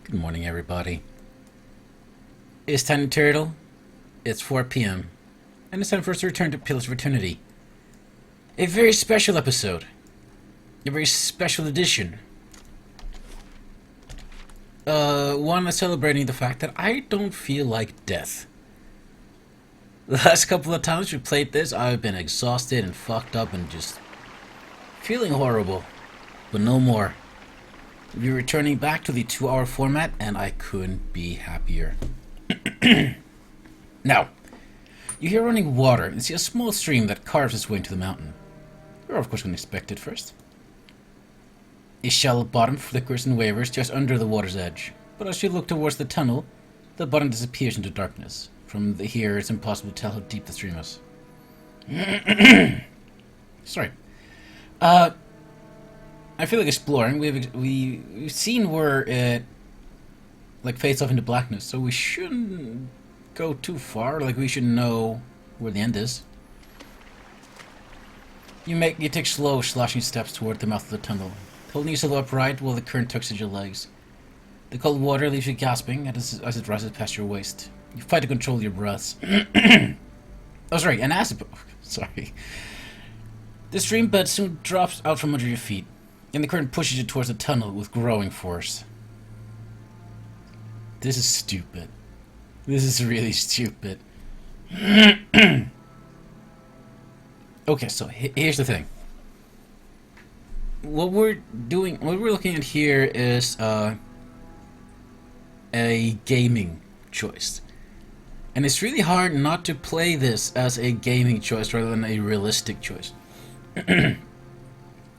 Good morning, everybody. It's Tiny Turtle. It's 4 p.m. And it's time for us to return to Pillars of Eternity. A very special episode. A very special edition. One that's celebrating the fact that I don't feel like death. The last couple of times we played this, I've been exhausted and fucked up and just feeling horrible. But no more. We're returning back to the 2-hour format, and I couldn't be happier. Now, you hear running water and see a small stream that carves its way into the mountain. You're of course going to expect it first. A shallow bottom flickers and wavers just under the water's edge, but as you look towards the tunnel, the bottom disappears into darkness. From here, it's impossible to tell how deep the stream is. Sorry. I feel like exploring. We've seen where it fades off into blackness, so we shouldn't go too far. We should know where the end is. You take slow, sloshing steps toward the mouth of the tunnel, holding yourself upright while the current tugs at your legs. The cold water leaves you gasping as it rises past your waist. You fight to control your breaths. Oh, sorry, and acid. Sorry. The stream bed soon drops out from under your feet, and the current pushes you towards the tunnel with growing force. This is stupid. This is really stupid. Okay, so here's the thing. What we're looking at here is a gaming choice. And it's really hard not to play this as a gaming choice rather than a realistic choice.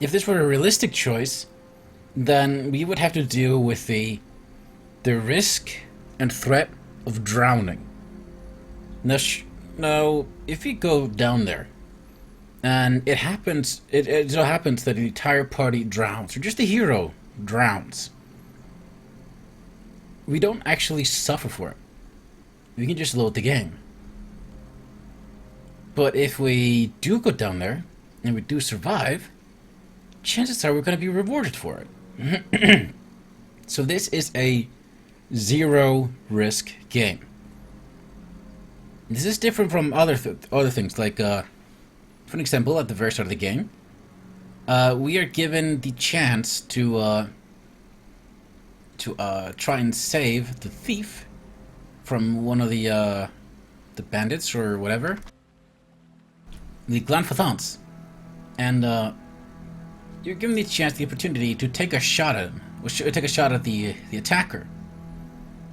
If this were a realistic choice, then we would have to deal with the risk and threat of drowning. Now, if you go down there, and it so happens that the entire party drowns, or just the hero drowns, we don't actually suffer for it. We can just load the game. But if we do go down there, and we do survive, chances are we're going to be rewarded for it. So this is a zero risk game. This is different from other things, like for an example, at the very start of the game, we are given the chance to try and save the thief from one of the bandits or whatever, the Glanfathons, and you're given the chance, the opportunity to take a shot at him, or take a shot at the attacker.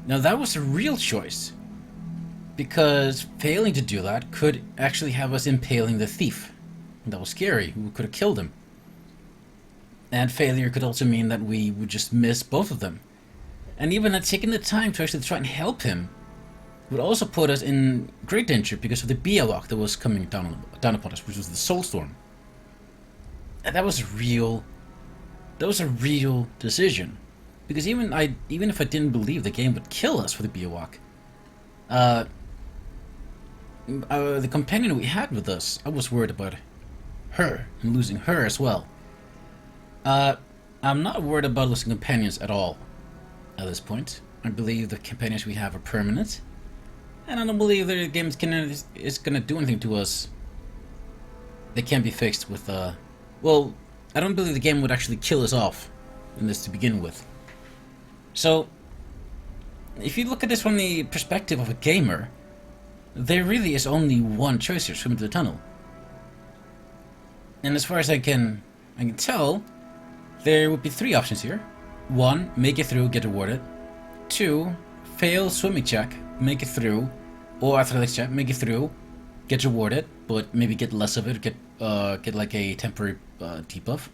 Now that was a real choice, because failing to do that could actually have us impaling the thief. That was scary. We could have killed him. And failure could also mean that we would just miss both of them. And even that taking the time to actually try and help him would also put us in great danger because of the Biawak that was coming down upon us, which was the Soulstorm. And that was a real decision. Because even if I didn't believe the game would kill us for the Biawak, the companion we had with us, I was worried about her and losing her as well. I'm not worried about losing companions at all at this point. I believe the companions we have are permanent, and I don't believe the game is gonna do anything to us that can't be fixed with well, I don't believe the game would actually kill us off in this to begin with. So, if you look at this from the perspective of a gamer, there really is only one choice here: swim into the tunnel. And as far as I can tell, there would be 3 options here. 1, make it through, get rewarded. 2, fail swimming check, make it through, or athletics check, make it through, get rewarded, but maybe get less of it, get like a temporary debuff.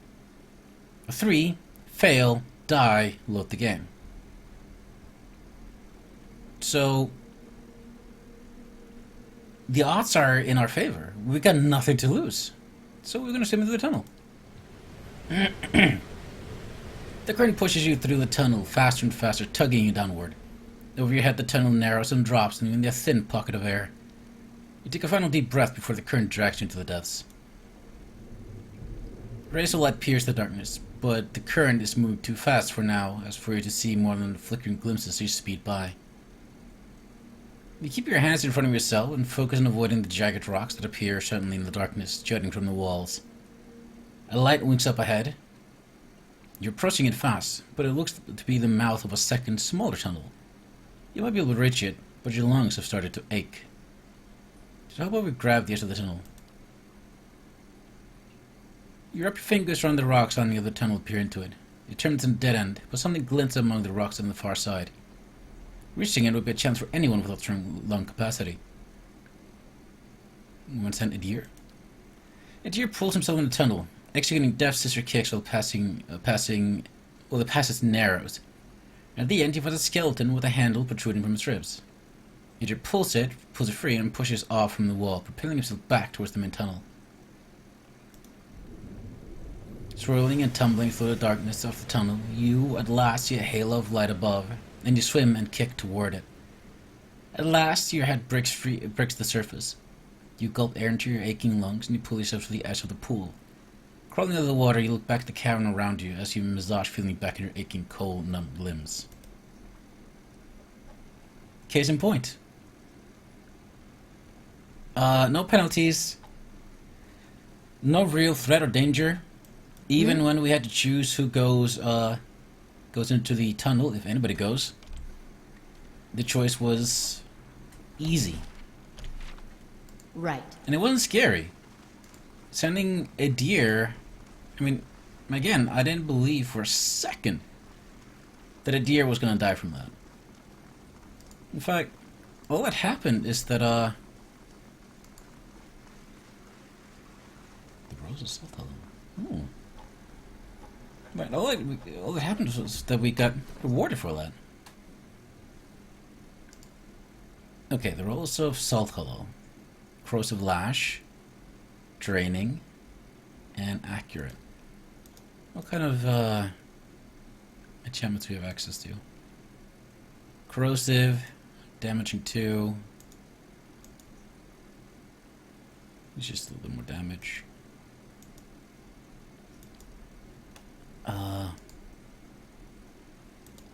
3, fail, die, load the game. So the odds are in our favor. We got nothing to lose, so we're gonna swim into the tunnel. The current pushes you through the tunnel faster and faster, tugging you downward. Over your head, the tunnel narrows and drops, leaving a thin pocket of air. You take a final deep breath before the current drags you into the depths. Rays of light pierce the darkness. but the current is moving too fast for now, as for you to see more than the flickering glimpses as you speed by. You keep your hands in front of yourself and focus on avoiding the jagged rocks that appear suddenly in the darkness, jutting from the walls. A light winks up ahead. You're approaching it fast, but it looks to be the mouth of a second, smaller tunnel. You might be able to reach it, but your lungs have started to ache. So how about we grab the edge of the tunnel? You wrap your fingers around the rocks on the other tunnel and peer into it. It turns into a dead end, but something glints among the rocks on the far side. Reaching it would be a chance for anyone without strong lung capacity. You want to send a deer? A deer pulls himself in the tunnel, executing deft scissor kicks while the passage narrows. At the end, you find a skeleton with a handle protruding from its ribs. A deer pulls it free, and pushes off from the wall, propelling himself back towards the main tunnel. Swirling and tumbling through the darkness of the tunnel, you at last see a halo of light above, and you swim and kick toward it. At last, your head breaks the surface. You gulp air into your aching lungs, and you pull yourself to the edge of the pool. Crawling out of the water, you look back at the cavern around you as you massage feeling back in your aching, cold, numb limbs. Case in point. No penalties. No real threat or danger. Even when we had to choose who goes into the tunnel, if anybody goes, the choice was easy. Right. And it wasn't scary. Sending a deer, I mean, again, I didn't believe for a second that a deer was going to die from that. In fact, all that happened is that, the Rose of South Hollow. Oh. Right, all that happened was that we got rewarded for that. Okay, the Rose of Salt Hollow. Corrosive Lash, Draining, and Accurate. What kind of enchantments do we have access to? Corrosive, Damaging 2. It's just a little bit more damage.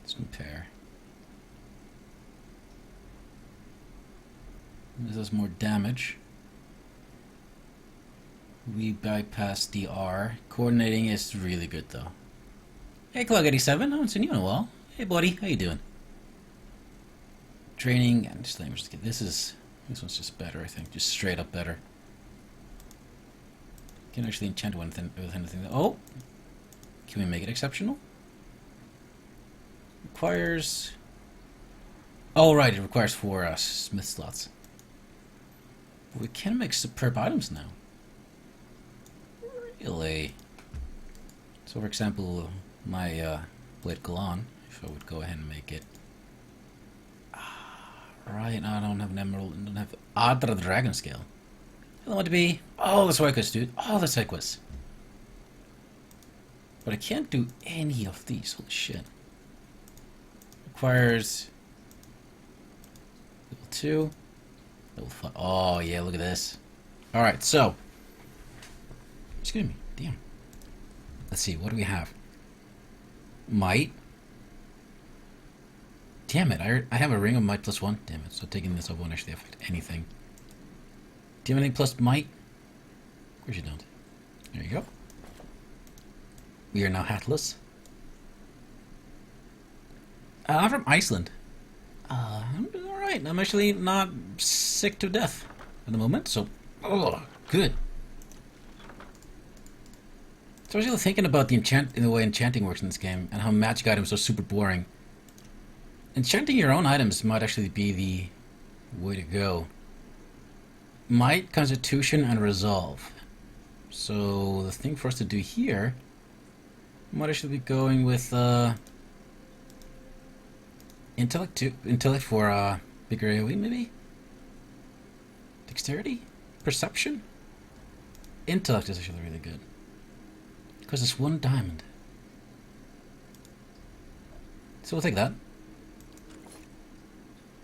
Let's compare. This does more damage. We bypass the R. Coordinating is really good though. Hey Clog87, I haven't seen you in a while. Hey buddy, how you doing? Draining and just let me just get this one's just better, I think. Just straight up better. Can't actually enchant with anything. Oh! Can we make it exceptional? Requires... Oh right, it requires 4 smith slots. But we can make superb items now. Really? So for example, my Blade Galan, if I would go ahead and make it. Right, now I don't have an emerald, I don't have Adra Dragon Scale. I don't want to be all the side quests, dude. All the side quests. But I can't do any of these. Holy shit. Requires level 2. Level 5. Oh yeah, look at this. Alright, so. Excuse me. Damn. Let's see, what do we have? Might. Damn it, I have a ring of might plus 1. Damn it, so taking this up won't actually affect anything. Do you have anything plus might? Of course you don't. There you go. We are now hatless. I'm from Iceland. I'm doing alright. I'm actually not sick to death at the moment, so... Oh, good. So I was really thinking about the way enchanting works in this game, and how magic items are super boring. Enchanting your own items might actually be the way to go. Might, Constitution, and Resolve. So the thing for us to do here might actually be going with Intellect for bigger AoE maybe? Dexterity? Perception? Intellect is actually really good. Because it's 1 diamond. So we'll take that.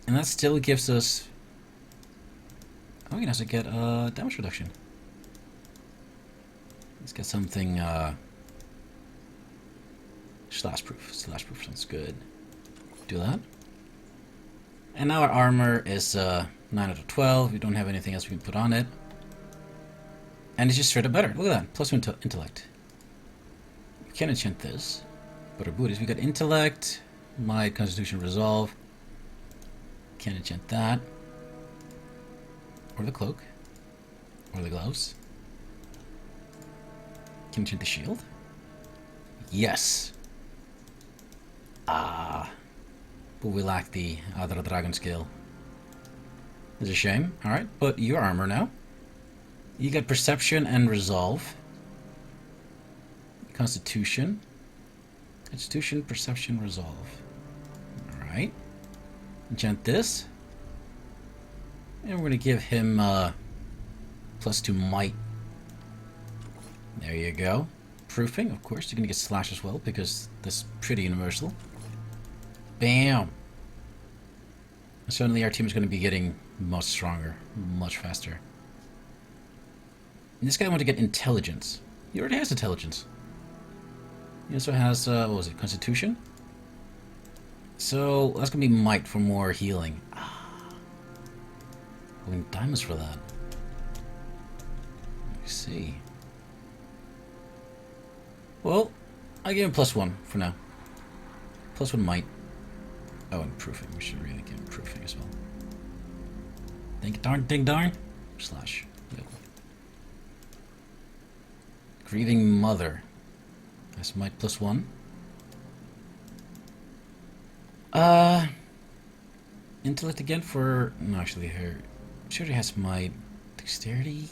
And that still gives us... Oh, we can also get damage reduction. Let's get something Slash proof. Slash proof sounds good. Do that. And now our armor is 9 out of 12. We don't have anything else we can put on it. And it's just straight up better. Look at that. Plus 2 intellect. We can enchant this. But our booties, we got intellect, might, constitution, resolve. Can't enchant that. Or the cloak. Or the gloves. Can enchant the shield. Yes. Ah. But we lack the other dragon skill. It's a shame. Alright, but your armor now. You get perception and resolve. Constitution. Constitution, perception, resolve. Alright. Enchant this. And we're going to give him plus 2 might. There you go. Proofing, of course. You're going to get slash as well because that's pretty universal. Bam! And suddenly our team is going to be getting much stronger, much faster. And this guy wants to get intelligence. He already has intelligence. He also has, what was it, constitution? So, that's going to be might for more healing. Ah. We need diamonds for that. Let me see. Well, I give him plus 1 for now. Plus 1 might. Oh, and proofing. We should really give him proofing as well. Ding darn. Slash. Yep. Grieving Mother. That's might plus 1. Intellect again for... No, actually, her... She already has might. Dexterity?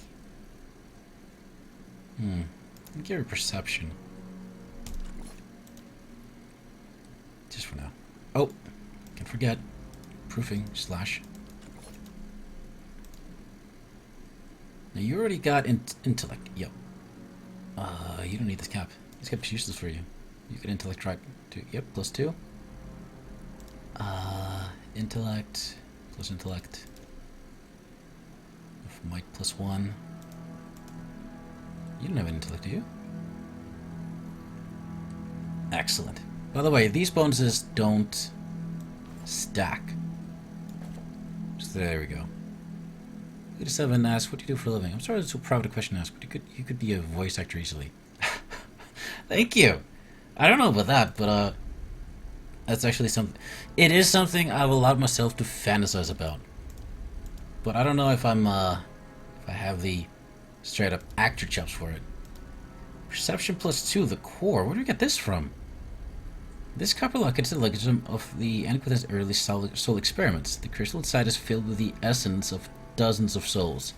Give her perception. Just for now. Oh! Can't forget. Proofing. Slash. Now, you already got intellect. Yep. You don't need this cap. This cap is useless for you. You get intellect right to... Yep, plus 2. Intellect. Plus intellect. Might plus 1. You don't have an intellect, do you? Excellent. By the way, these bonuses don't stack. So there we go. 87 asks, what do you do for a living? I'm sorry it's so private a question to ask, but you could be a voice actor easily. Thank you. I don't know about that, but that's actually something. It is something I've allowed myself to fantasize about. But I don't know if I'm if I have the straight up actor chops for it. Perception plus 2, the core. Where do we get this from? This copper locket is a legacy of the Antiquitas early soul experiments. The crystal inside is filled with the essence of dozens of souls.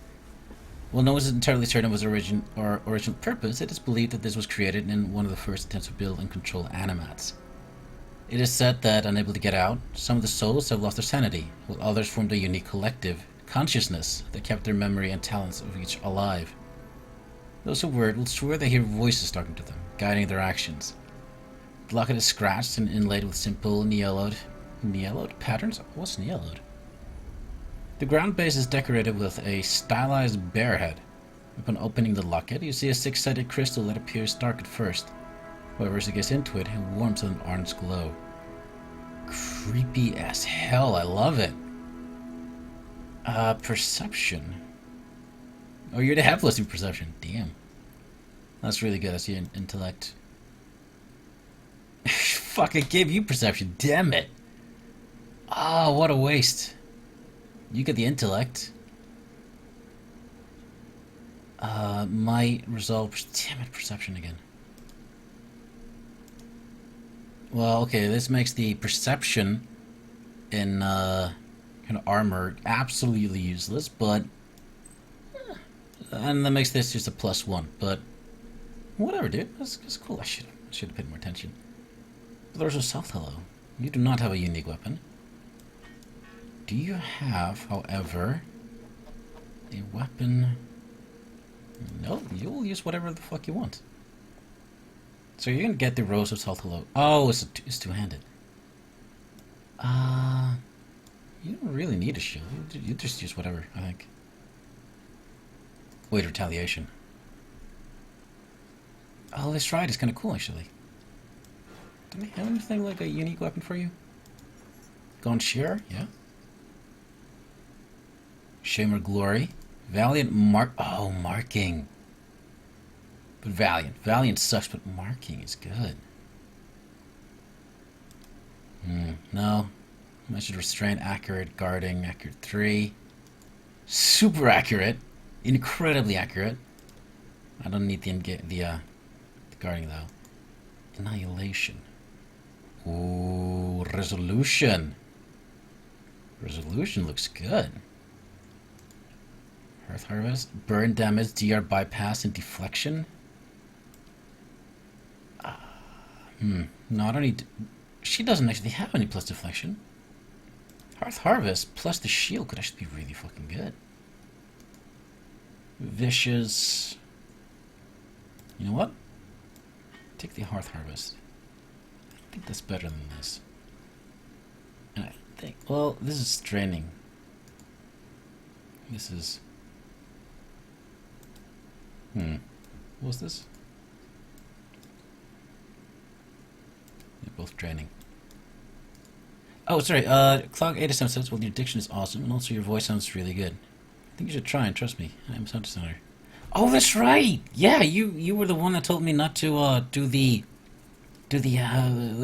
While no one is entirely certain of its origin or original purpose, it is believed that this was created in one of the first attempts to build and control animats. It is said that, unable to get out, some of the souls have lost their sanity, while others formed a unique collective consciousness that kept their memory and talents of each alive. Those who were it will swear they hear voices talking to them, guiding their actions. The locket is scratched and inlaid with simple niellowed patterns? What's niellowed? The ground base is decorated with a stylized bear head. Upon opening the locket, you see a six-sided crystal that appears dark at first. However, as it gets into it, it warms with an orange glow. Creepy as hell, I love it. Perception. Oh, you're the have plus 2 perception. Damn. That's really good. That's your intellect. Fuck, I gave you perception. Damn it. Ah, what a waste. You get the intellect. Might resolve. Damn it, perception again. Well, okay, this makes the perception in kind of armor absolutely useless, but and that makes this just a plus 1. But whatever, dude. That's cool. I should have paid more attention. But there's a South Hello. You do not have a unique weapon. Do you have, however, a weapon? No, you'll use whatever the fuck you want. So you're gonna get the Rose of South Hello. Oh, it's two-handed. You don't really need a shield. You just use whatever, I think. Wait, retaliation. Oh, this ride is kind of cool, actually. Do they have anything like a unique weapon for you? Gaunt Shear? Yeah. Shamer Glory. Valiant Mark. Oh, marking. But Valiant. Valiant sucks, but marking is good. No. Measured Restraint, Accurate, Guarding, Accurate 3. Super accurate. Incredibly accurate. I don't need the Guarding, though. Annihilation. Ooh, Resolution. Resolution looks good. Earth Harvest. Burn damage, DR bypass, and deflection. No, I don't need... She doesn't actually have any plus deflection. Hearth Harvest plus the shield could actually be really fucking good. Vicious. You know what? Take the Hearth Harvest. I think that's better than this. And I think... Well, this is straining. This is... What's this? They're both draining. Oh, sorry. Clock 87 says, well, your diction is awesome, and also your voice sounds really good. I think you should try and trust me. I'm a sound designer. Oh, that's right! Yeah, you were the one that told me not to do the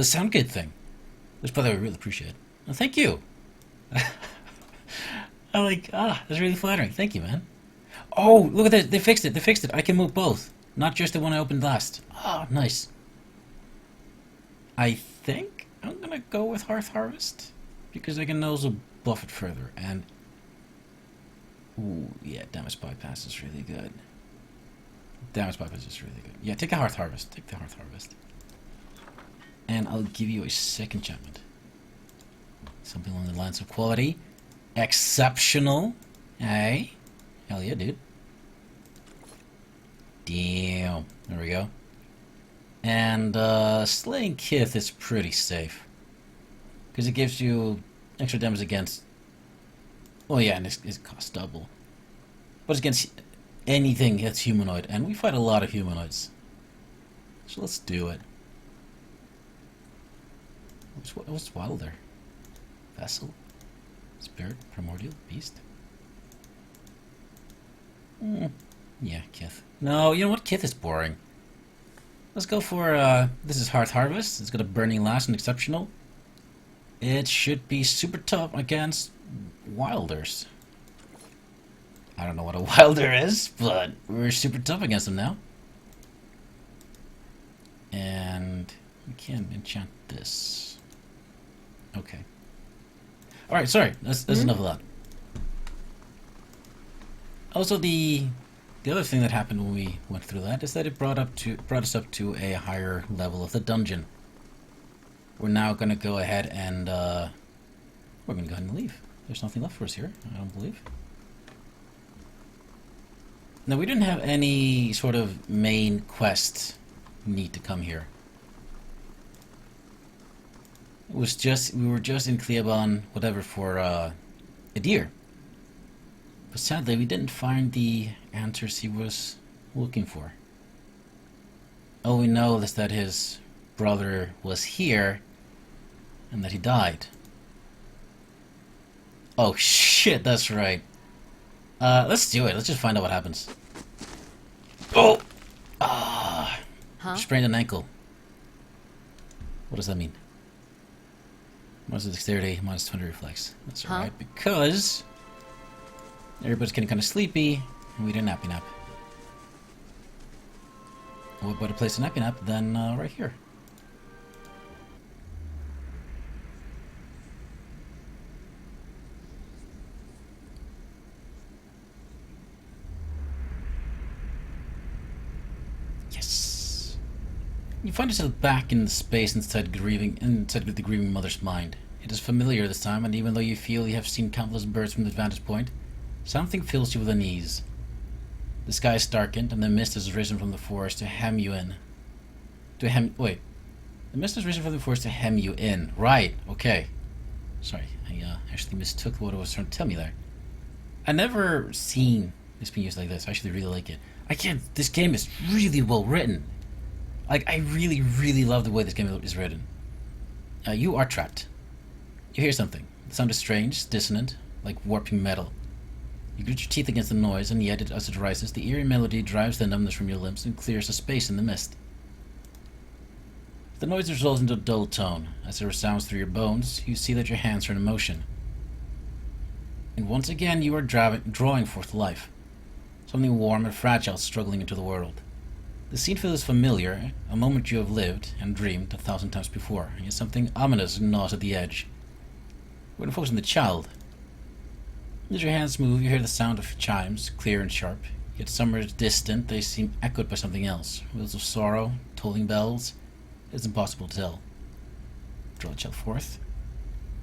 sound kit thing. Which, by the way, I really appreciate. Well, thank you! I'm like, that's really flattering. Thank you, man. Oh, look at that. They fixed it. They fixed it. I can move both. Not just the one I opened last. Oh, nice. I think I'm gonna go with Hearth Harvest. Because I can also buff it further. And... ooh, yeah, damage bypass is really good. Damage bypass is really good. Yeah, take the Hearth Harvest. Take the Hearth Harvest. And I'll give you a second enchantment. Something along the lines of quality. Exceptional. Hey. Hell yeah, dude. Damn. There we go. And Slaying Kith is pretty safe. Because it gives you extra damage against... oh yeah, and it costs double. But it's against anything that's humanoid. And we fight a lot of humanoids. So let's do it. What's Wilder? Vessel? Spirit? Primordial? Beast? Yeah, Kith. No, you know what? Kith is boring. Let's go for, this is Hearth Harvest. It's got a Burning Last and Exceptional. It should be super tough against Wilders. I don't know what a Wilder is, but we're super tough against them now. And we can enchant this. Okay. Alright, sorry. That's enough of that. Also, the other thing that happened when we went through that is that it brought us up to a higher level of the dungeon. We're now going to go ahead and we're going to go ahead and leave. There's nothing left for us here, I don't believe. Now, we didn't have any sort of main quest need to come here. It was just, we were just in Cleobon, whatever, for Edir. But sadly, we didn't find the answers he was looking for. All we know is that his brother was here, and that he died. Oh shit, that's right. Let's do it. Let's just find out what happens. Oh! Sprained an ankle. What does that mean? Minus dexterity, minus 20 reflex. That's alright, because everybody's getting kind of sleepy, and we did a nappy nap. What better place to nappy nap than right here? Yes. You find yourself back in the space inside the grieving mother's mind. It is familiar this time, and even though you feel you have seen countless birds from the vantage point, something fills you with unease. The sky is darkened, and the mist has risen from the forest to hem you in. Wait. The mist has risen from the forest to hem you in. Right, okay. Sorry, I actually mistook what it was trying to tell me there. I've never seen this being used like this. I actually really like it. This game is really well written. Like, I really, really love the way this game is written. You are trapped. You hear something. The sound is strange, dissonant, like warping metal. You grit your teeth against the noise, and yet, as it rises, the eerie melody drives the numbness from your limbs and clears a space in the mist. The noise resolves into a dull tone. As it resounds through your bones, you see that your hands are in motion. And once again you are drawing forth life. Something warm and fragile struggling into the world. The scene feels familiar, a moment you have lived and dreamed 1,000 times before, and yet something ominous gnaws at the edge. We're going to focus on the child. As your hands move, you hear the sound of chimes, clear and sharp, yet somewhere distant they seem echoed by something else. Wheels of sorrow, tolling bells. It's impossible to tell. Draw the child forth.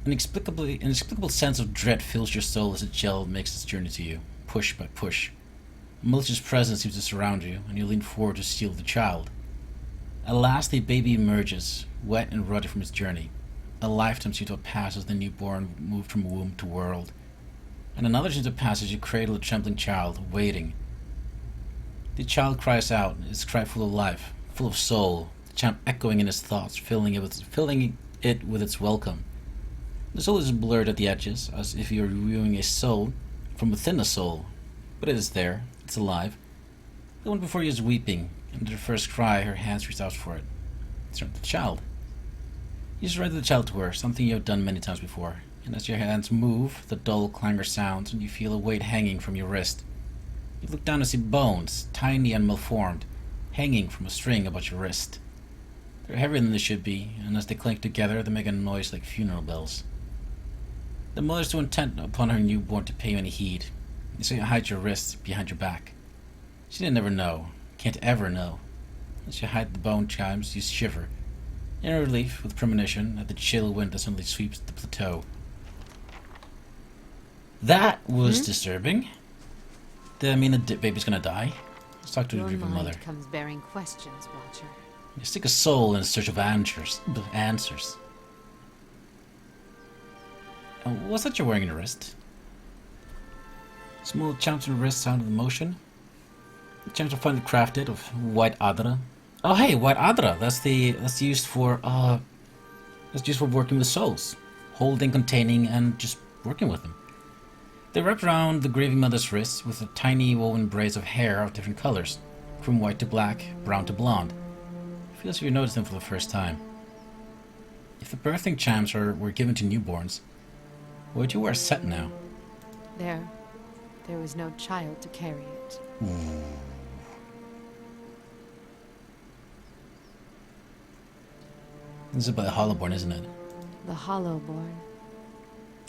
An inexplicable sense of dread fills your soul as the child makes its journey to you, push by push. A malicious presence seems to surround you, and you lean forward to steal the child. At last, the baby emerges, wet and ruddy from its journey. A lifetime seems to have passed as the newborn moved from womb to world, and another seems to pass as you cradle a trembling child, waiting. The child cries out, its cry full of life, full of soul, the chant echoing in his thoughts, filling it with its welcome. The soul is blurred at the edges, as if you were viewing a soul from within a soul, but it is there, it's alive. The one before you is weeping, and at her first cry, her hands reach out for it. It's the child. You surrender the child to her, something you have done many times before, and as your hands move, the dull clangor sounds, and you feel a weight hanging from your wrist. You look down and see bones, tiny and malformed, hanging from a string about your wrist. They're heavier than they should be, and as they clink together, they make a noise like funeral bells. The mother is too intent upon her newborn to pay you any heed, so you hide your wrists behind your back. She didn't ever know, can't ever know. As you hide the bone chimes, you shiver, in relief with premonition at the chill wind that suddenly sweeps the plateau. That was disturbing. Did I mean the baby's gonna die? Let's talk to the grieving mother. Your mind comes bearing questions, Watcher. You stick a soul in search of answers. What's that you're wearing on your wrist? Small chimes on the wrist sound of motion. The chimes are finely crafted of white adra. Oh hey, white adra. That's used for working with souls, holding, containing, and just working with them. They wrap around the grieving mother's wrists with a tiny woven braids of hair of different colors, from white to black, brown to blonde. It feels like you notice them for the first time. If the birthing chimes were given to newborns, why would you wear a set now? There was no child to carry it. This is about the Hollowborn, isn't it? The Hollowborn.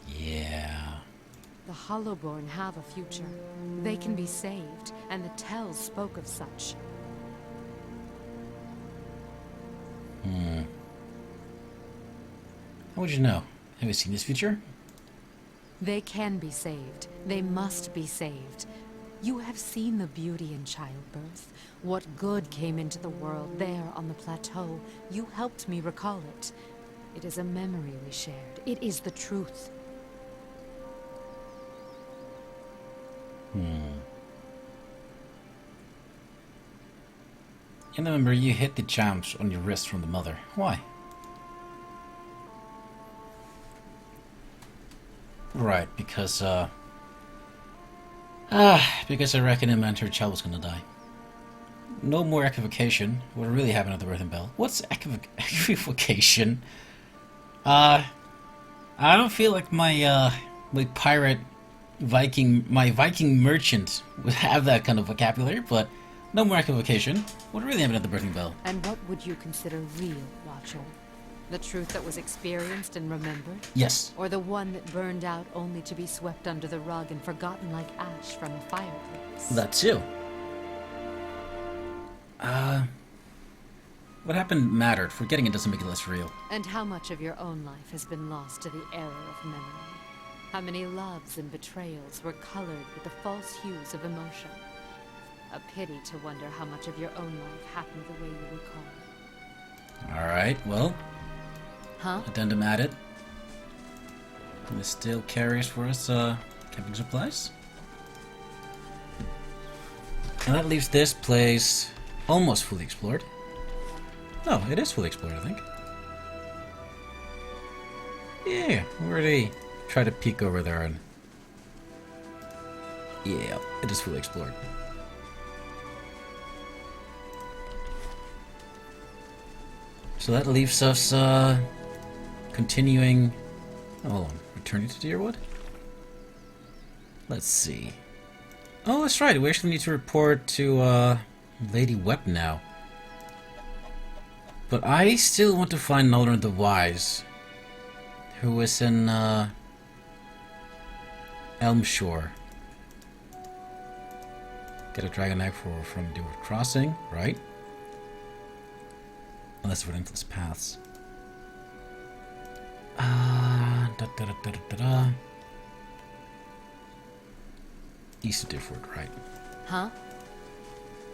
Yeah. The Hollowborn have a future. They can be saved, and the Tells spoke of such. How would you know? Have you seen this future? They can be saved. They must be saved. You have seen the beauty in childbirth. What good came into the world there on the plateau. You helped me recall it. It is a memory we shared. It is the truth. And remember, you hit the chimes on your wrist from the mother. Why? Right, because I reckon it meant her child was gonna die. No more equivocation. What really happened at the birthing bell? What's equivocation? I don't feel like my Viking merchant would have that kind of vocabulary, but no more equivocation. What really happened at the birthing bell? And what would you consider real, Watcher? The truth that was experienced and remembered? Yes. Or the one that burned out only to be swept under the rug and forgotten like ash from a fireplace? That too. What happened mattered. Forgetting it doesn't make it less real. And how much of your own life has been lost to the error of memory? How many loves and betrayals were colored with the false hues of emotion? A pity to wonder how much of your own life happened the way you recall. Alright, well, Huh? addendum added. And this still carries for us camping supplies. And that leaves this place almost fully explored. No, it is fully explored, I think. Yeah, we already tried to peek over there and... Yeah, it is fully explored. So that leaves us, continuing... Oh, hold on. Returning to Deerwood? Let's see. Oh, that's right. We actually need to report to, Lady Web now. But I still want to find Nolran the Wise, who is in, Elmshore. Get a dragon egg from Deerwood Crossing, right? Unless for endless paths. East of Deerford, right? Huh?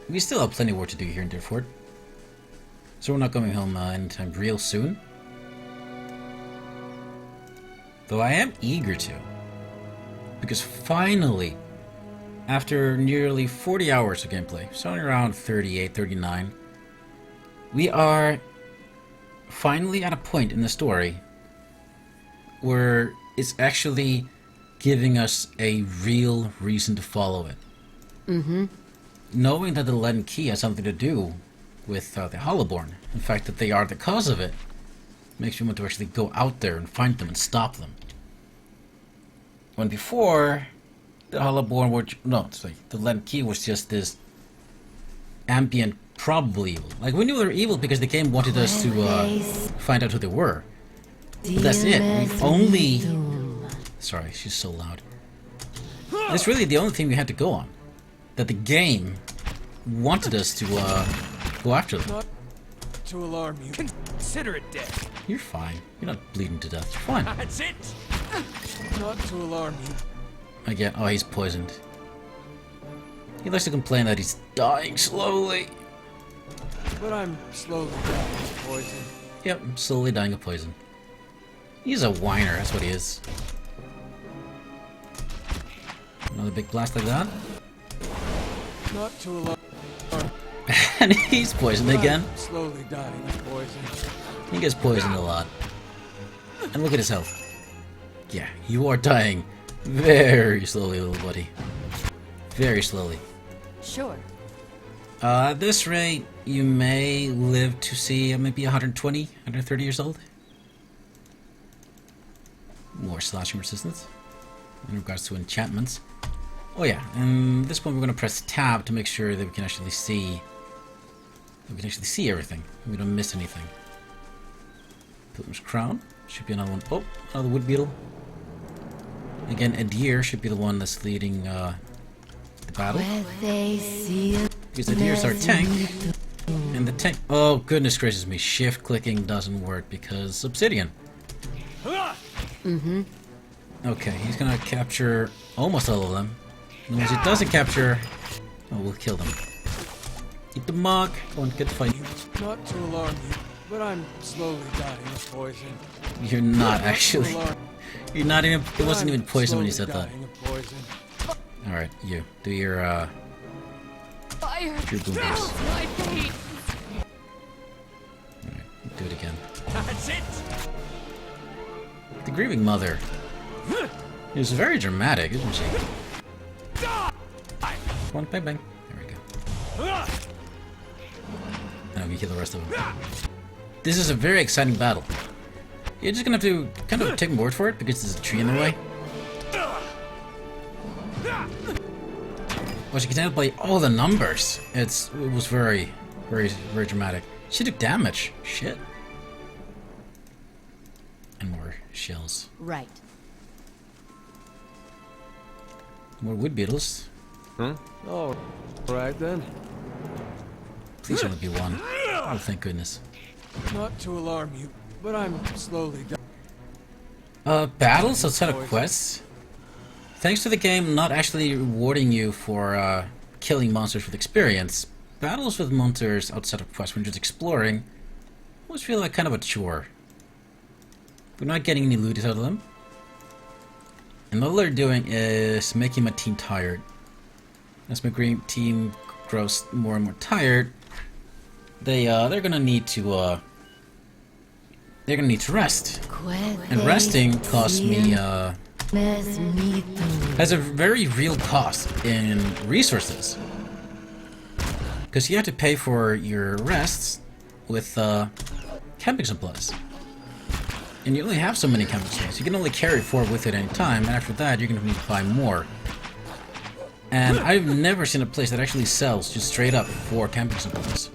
We still have plenty of work to do here in Deerford. So we're not coming home anytime real soon. Though I am eager to. Because finally, after nearly 40 hours of gameplay, somewhere around 38, 39, we are finally at a point in the story where it's actually giving us a real reason to follow it. Mm-hmm. Knowing that the Leaden Key has something to do with the Hollowborn, in fact that they are the cause of it, makes me want to actually go out there and find them and stop them. When before, the Hollowborn were... No, sorry, the Leaden Key was just this ambient probable evil. Like, we knew they were evil because the game wanted us to find out who they were. But that's it. We only... Sorry, she's so loud. That's really the only thing we had to go on. That the game wanted us to go after them. Not to alarm you. Consider it dead. You're fine. You're not bleeding to death. You're fine. That's it. Not to alarm you. Again, oh, he's poisoned. He likes to complain that he's dying slowly. But I'm slowly dying of poison. Yep, slowly dying of poison. He's a whiner, that's what he is. Another big blast like that. Not to alarm. And he's poisoned again. I'm slowly dying of poison. He gets poisoned a lot. And look at his health. Yeah, you are dying very slowly, little buddy. Very slowly. Sure. At this rate, you may live to see maybe 120, 130 years old. More slashing resistance in regards to enchantments. Oh yeah, and at this point we're going to press tab to make sure that we can actually see everything. We don't miss anything. Pilgrim's Crown should be another one. Oh, another wood beetle. Again, Adir should be the one that's leading the battle. Because Adir's our tank. And the tank... Oh, goodness gracious me. Shift clicking doesn't work because Obsidian. Mm-hmm. Okay, he's gonna capture almost all of them. And once he doesn't capture... Oh, we'll kill them. Eat the mug. Go on, get the fight. Not to alarm you, but I'm slowly dying of poison. You're not actually. You're not even... It wasn't even poison when you said that. Alright, you. Do your, Fire! your boom boost. My feet! Alright, do it again. That's it. The Grieving Mother is very dramatic, isn't she? Come on, bang bang. There we go. Now we kill the rest of them. This is a very exciting battle. You're just gonna have to kind of take my word for it because there's a tree in the way. Well, you can tell by all the numbers. It was very, very, very dramatic. She took damage. Shit. And more shells. Right. More wood beetles. Huh? Oh, right then. Please only be one. Oh, thank goodness. Not to alarm you, but I'm slowly dying. Battles outside of quests. Thanks to the game not actually rewarding you for killing monsters with experience, battles with monsters outside of quests when you're just exploring always feel like kind of a chore. We're not getting any loot out of them. And all they're doing is making my team tired. As my green team grows more and more tired, they're gonna need to they're gonna need to rest. And resting costs me, has a very real cost in resources. Because you have to pay for your rests with camping supplies. And you only have so many camping supplies. You can only carry 4 with you at any time, and after that you're going to need to buy more. And I've never seen a place that actually sells just straight up 4 camping supplies.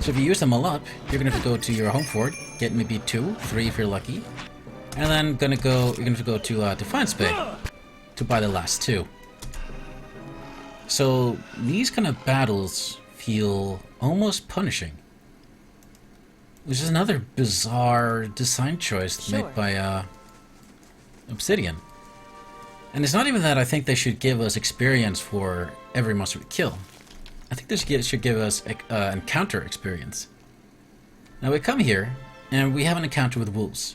So if you use them all up, you're going to have to go to your home fort, get maybe 2, 3 if you're lucky, and then you're going to have to go to Defiance Bay to buy the last 2. So these kind of battles feel almost punishing. Which is another bizarre design choice made by Obsidian. And it's not even that I think they should give us experience for every monster we kill. I think they should give us encounter experience. Now we come here, and we have an encounter with wolves.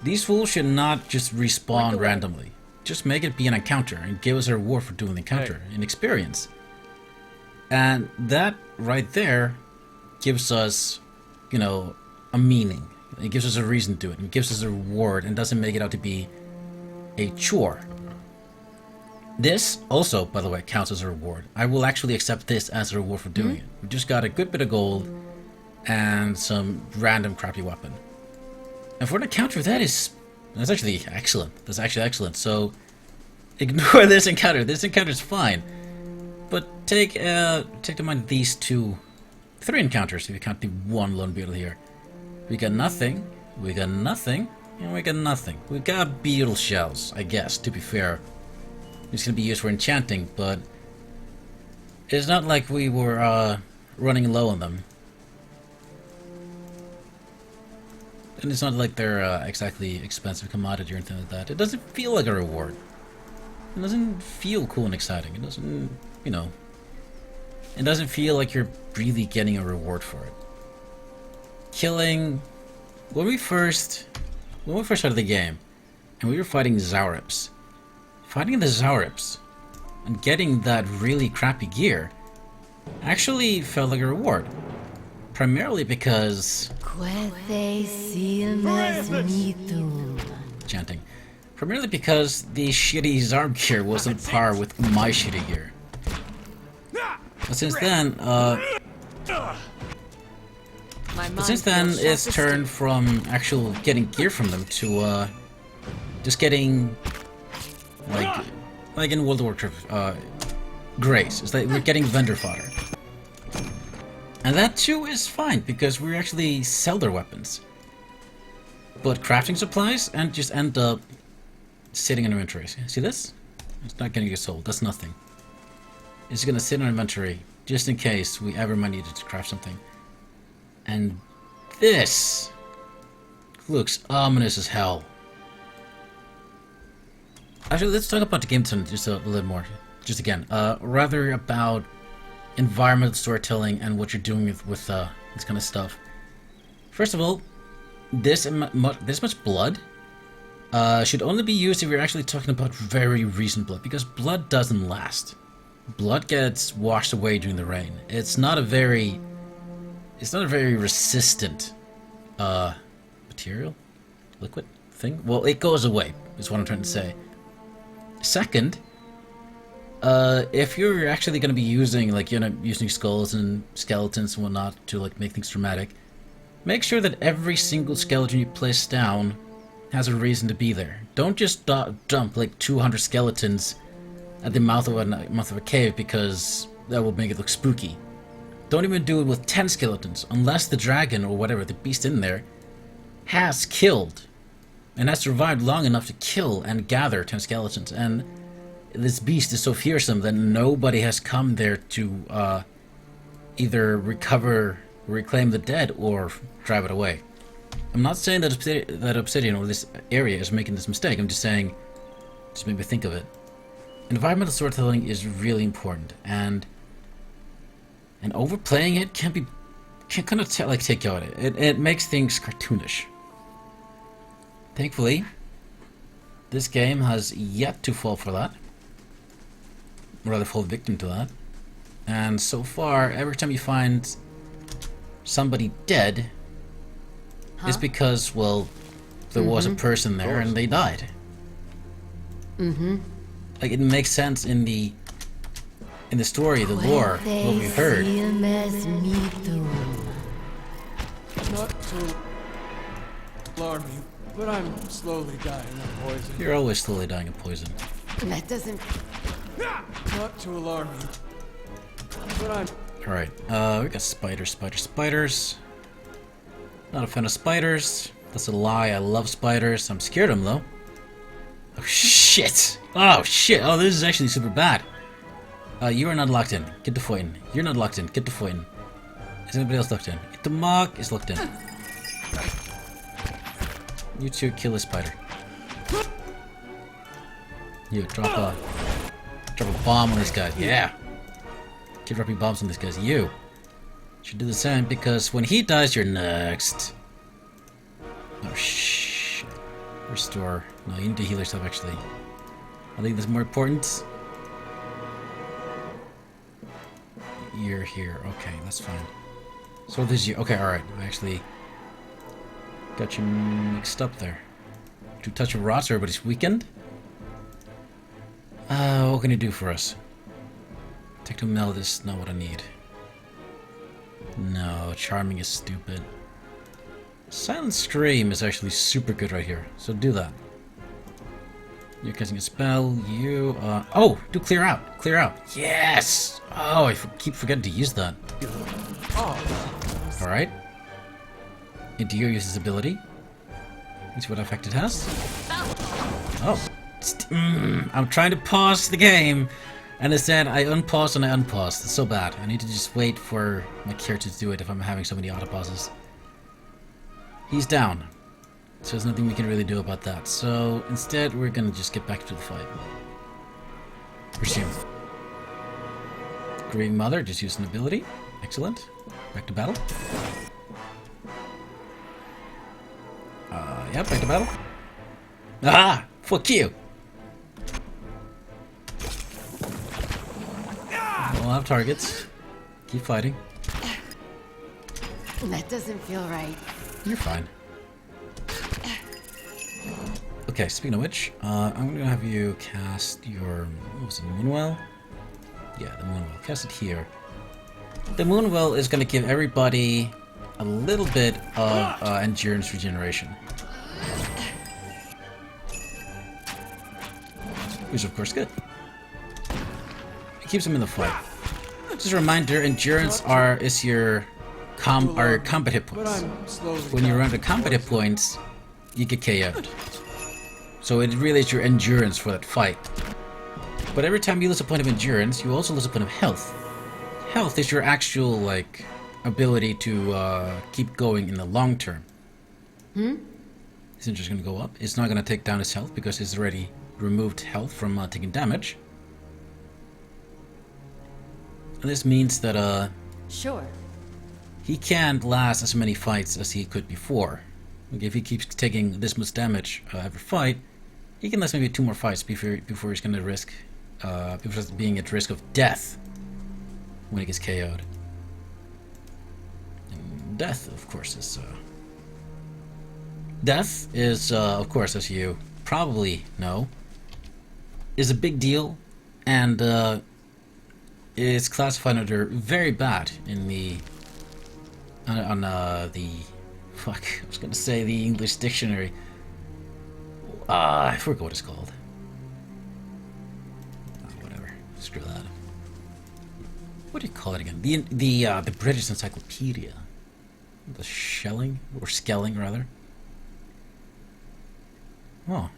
These wolves should not just respawn randomly. Just make it be an encounter and give us a reward for doing the encounter in experience. And that right there gives us, you know, a meaning. It gives us a reason to do it. It gives us a reward and doesn't make it out to be a chore. This also, by the way, counts as a reward. I will actually accept this as a reward for doing it. We just got a good bit of gold and some random crappy weapon. And for an encounter, that's actually excellent. That's actually excellent. So ignore this encounter. This encounter is fine. But take to mind these 3 encounters if you count the 1 lone beetle here. We got nothing, we got nothing, and we got nothing. We got beetle shells, I guess, to be fair. It's gonna be used for enchanting, but it's not like we were running low on them. And it's not like they're exactly expensive commodity or anything like that. It doesn't feel like a reward. It doesn't feel cool and exciting. It doesn't, you know, it doesn't feel like you're really getting a reward for it. Killing... When we first started the game, and we were fighting Zaurips, fighting the Zaurips and getting that really crappy gear actually felt like a reward. Primarily because... Chanting. Primarily because the shitty Zarb gear was on par with my shitty gear. But since then, it's turned from actual getting gear from them to just getting like in World of Warcraft, grace. It's like we're getting vendor fodder, and that too is fine because we actually sell their weapons. But crafting supplies and just end up sitting in inventory. See this? It's not getting sold. That's nothing. It's gonna sit in our inventory just in case we ever might need it to craft something. And this looks ominous as hell. Actually, let's talk about the game design just a little more. Just again, rather about environmental storytelling and what you're doing with this kind of stuff. First of all, this much blood should only be used if you're actually talking about very recent blood, because blood doesn't last. Blood gets washed away during the rain. It's not a very resistant material, liquid thing. Well, it goes away is what I'm trying to say. Second, if you're actually going to be using, like, you know, using skulls and skeletons and whatnot to, like, make things dramatic, make sure that every single skeleton you place down has a reason to be there. Don't just dump like 200 skeletons at the mouth of a cave because that will make it look spooky. Don't even do it with 10 skeletons unless the dragon or whatever, the beast in there, has killed and has survived long enough to kill and gather 10 skeletons. And this beast is so fearsome that nobody has come there to either reclaim the dead or drive it away. I'm not saying that Obsidian or this area is making this mistake. I'm just saying, just made me think of it. Environmental storytelling is really important, and overplaying it can kind of take you out of it. It makes things cartoonish. Thankfully, this game has yet to fall for that, or rather fall victim to that. And so far, every time you find somebody dead, is because, well, there was a person there and they died. Like, it makes sense in the story, the lore, what we've heard. Not to alarm you, but I'm slowly dying of poison. You're always slowly dying of poison. That doesn't... Not to alarm you, but I'm... Alright, we got spiders. Not a fan of spiders. That's a lie, I love spiders. I'm scared of them, though. Oh, shit! Oh, shit! Oh, this is actually super bad. You are not locked in. Get the fighting. You're not locked in. Get the fighting. Is anybody else locked in? The Mog is locked in. You two kill the spider. You drop a bomb on this guy. Yeah. Keep dropping bombs on this guy. You should do the same because when he dies, you're next. Oh shit. Restore. No, you need to heal yourself actually. I think that's more important. You're here. Okay, that's fine. So this is you. Okay, alright. I actually got you mixed up there. To touch of rot, so everybody's weakened. What can you do for us? Technomeld is not what I need. No, Charming is stupid. Silent Scream is actually super good right here, so do that. You're casting a spell, you, oh! Do Clear Out! Clear Out! Yes! Oh, I keep forgetting to use that. Alright. Endear uses his ability. Let's see what effect it has. Oh. I'm trying to pause the game, and instead I unpause and I unpause. It's so bad. I need to just wait for my character to do it if I'm having so many autopauses. He's down. So there's nothing we can really do about that. So instead we're gonna just get back to the fight. Resume. Grieving Mother, just use an ability. Excellent. Back to battle. Yeah, back to battle. Ah! Fuck you! We'll have targets. Keep fighting. That doesn't feel right. You're fine. Okay, speaking of which, I'm gonna have you cast your... what was it, Moonwell? Yeah, the Moonwell. Cast it here. The Moonwell is gonna give everybody a little bit of endurance regeneration. Which is of course good. It keeps them in the fight. Just a reminder, endurance is your combat hit points. When you run to combat hit points, you get KO'd. So it really is your endurance for that fight. But every time you lose a point of endurance, you also lose a point of health. Health is your actual, like, ability to keep going in the long term. Isn't just gonna go up. It's not gonna take down his health because he's already removed health from taking damage. And this means that Sure. he can't last as many fights as he could before. Like if he keeps taking this much damage every fight, he can last maybe 2 more fights before he's gonna risk before being at risk of death when he gets KO'd. And death, of course, is of course, as you probably know, is a big deal, and it's classified under very bad in the fuck, I was gonna say the English dictionary. I forgot what it's called. Whatever. Screw that. What do you call it again? The British Encyclopedia. The shelling or skelling rather. Oh.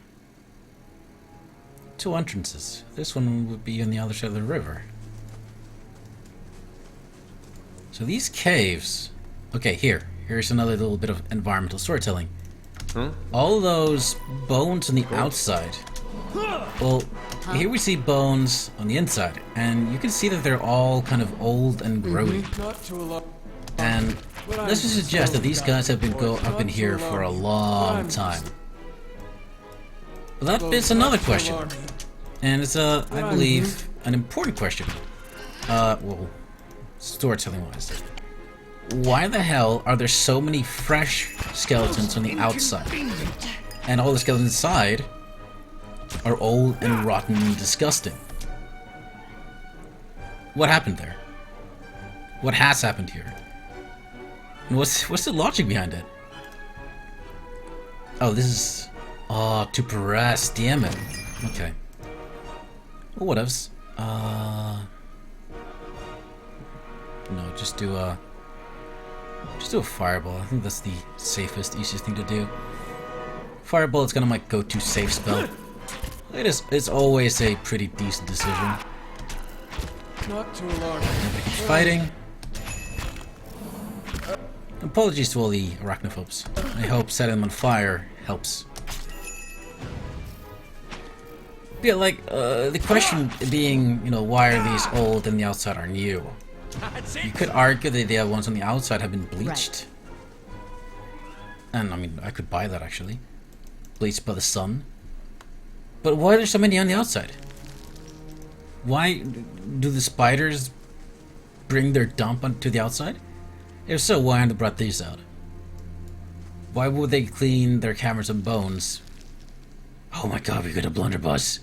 2 entrances. This one would be on the other side of the river. So these caves... Okay, here's another little bit of environmental storytelling. All those bones on the outside... Well, here we see bones on the inside, and you can see that they're all kind of old and grody. And let's just suggest that these guys have been here for a long time. But that is another question, and it's I believe, an important question. Well, storytelling-wise. why the hell are there so many fresh skeletons on the outside? And all the skeletons inside are old and rotten and disgusting. What happened there? What has happened here? And what's the logic behind it? Oh, this is... Oh, to press, damn it. Okay. Well, whatevs. No, just do a fireball. I think that's the safest, easiest thing to do. Fireball is kind of my go-to safe spell. It's always a pretty decent decision. Not too alarmed. Nobody keeps fighting. Apologies to all the arachnophobes. I hope setting them on fire helps. Yeah, like, the question being, you know, why are these old and the outside are new? You could argue that the ones on the outside have been bleached. Right. And, I mean, I could buy that, actually. Bleached by the sun. But why are there so many on the outside? Why do the spiders bring their dump onto the outside? If so, why haven't they brought these out? Why would they clean their cameras and bones? Oh my god, we got a blunderbuss.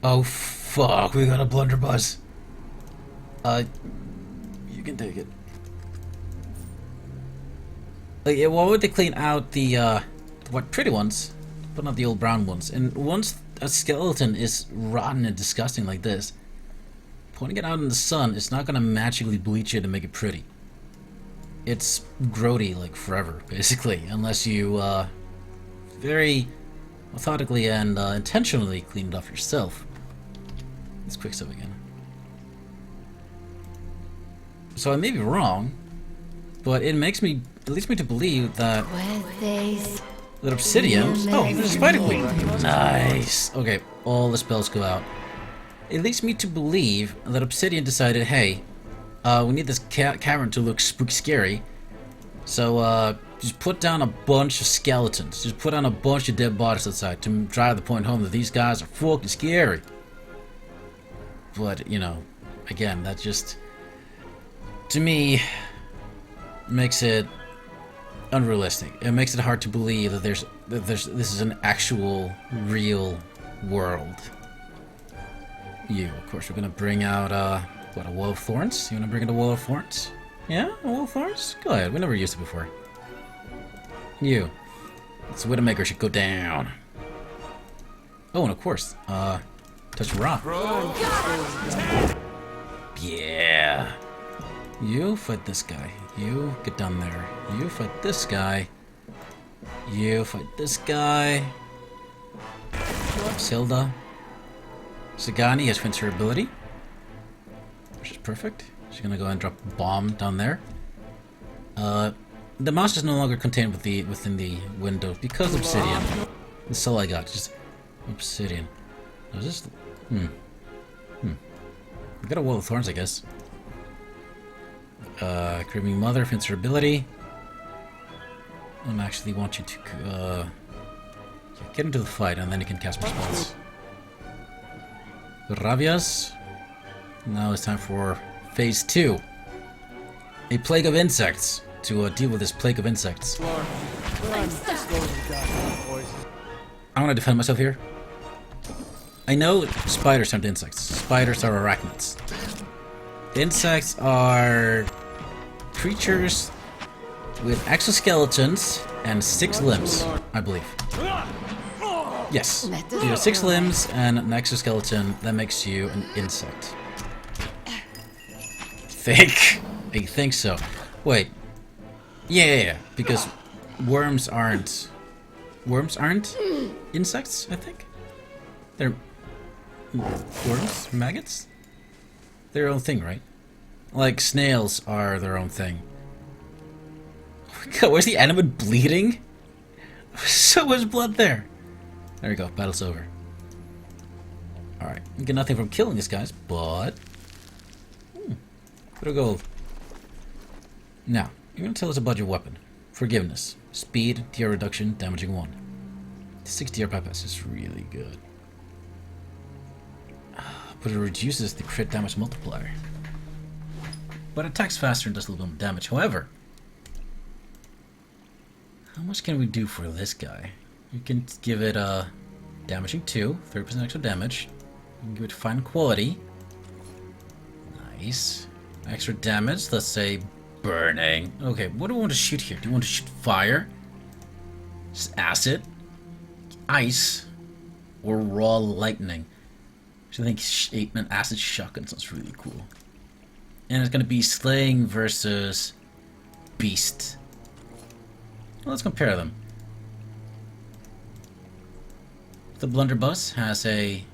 Oh fuck, we got a blunderbuss. You can take it. Like, yeah, why would they clean out the what, pretty ones, but not the old brown ones? And once a skeleton is rotten and disgusting like this, putting it out in the sun is not gonna magically bleach it and make it pretty. It's grody like forever, basically, unless you very methodically and intentionally clean it off yourself. Let's quick save again. So I may be wrong, but it leads me to believe that obsidian. Oh, there's a spider queen. Nice. Okay, all the spells go out. It leads me to believe that Obsidian decided, hey, we need this cavern to look spooky scary. So just put down a bunch of skeletons. Just put down a bunch of dead bodies outside to drive the point home that these guys are fucking scary. But, you know, again, that just, to me, makes it unrealistic. It makes it hard to believe that this is an actual, real world. Of course, we're gonna bring out, what, a Wall of Thorns? You wanna bring in a Wall of Thorns? Yeah, a Wall of Thorns? Go ahead, we never used it before. This Widowmaker should go down. Oh, and of course, touch rock. Yeah. You fight this guy. You get down there. You fight this guy. You fight this guy. Silda. Sagani has ability, which is perfect. She's gonna go and drop a bomb down there. The mouse is no longer contained within the window because obsidian. That's all I got. Just obsidian. Is this? We got a Wall of Thorns, I guess. Creeping Mother, ability. I actually want you to get into the fight, and then you can cast more spells. Ravias. Now it's time for phase 2. A plague of insects. To deal with this plague of insects. I want to defend myself here. I know spiders aren't insects. Spiders are arachnids. Insects are creatures with exoskeletons and 6 limbs, I believe. Yes. You have 6 limbs and an exoskeleton. That makes you an insect. I think so. Wait. Yeah. Because worms aren't insects, I think. They're worms? Maggots? Their own thing, right? Like snails are their own thing. Oh my god, where's the animate bleeding? So much blood there. There we go, battle's over. Alright, we get nothing from killing these guys, but... bit of gold. Now, you're gonna tell us about your weapon. Forgiveness. Speed, TR reduction, damaging 1. 6 TR bypass is really good. But it reduces the crit damage multiplier. but attacks faster and does a little bit more damage. However, how much can we do for this guy? We can give it damaging 2, 30% extra damage. We can give it fine quality. Nice. Extra damage, let's say burning. Okay, what do we want to shoot here? Do you want to shoot fire? Just acid? Ice? Or raw lightning? So I think an acid shotgun sounds really cool. And it's going to be slaying versus beast. Well, let's compare them. The blunderbuss has a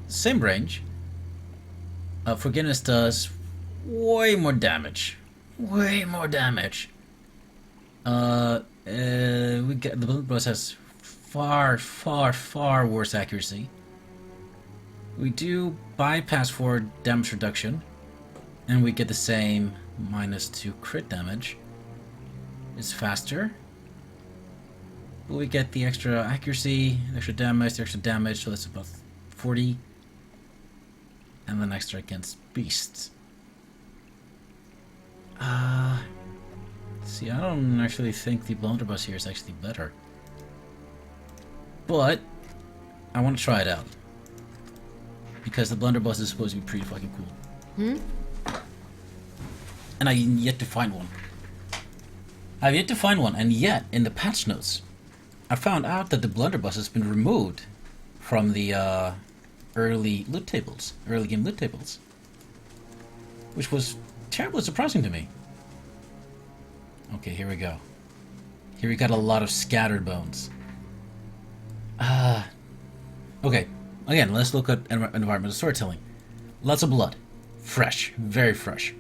same range. Forgiveness does way more damage. Way more damage. We get the blunderbuss has far worse accuracy. We do bypass for damage reduction, and we get the same -2 crit damage. It's faster, but we get the extra accuracy, the extra damage, so that's about 40, and then extra against beasts. See, I don't actually think the blunderbuss here is actually better, but I want to try it out. Because the blunderbuss is supposed to be pretty fucking cool. And I've yet to find one. And yet, in the patch notes, I found out that the blunderbuss has been removed from the early game loot tables. Which was terribly surprising to me. Okay, here we go. Here we got a lot of scattered bones. Okay. Again, let's look at environmental storytelling. Lots of blood. Fresh. Very fresh.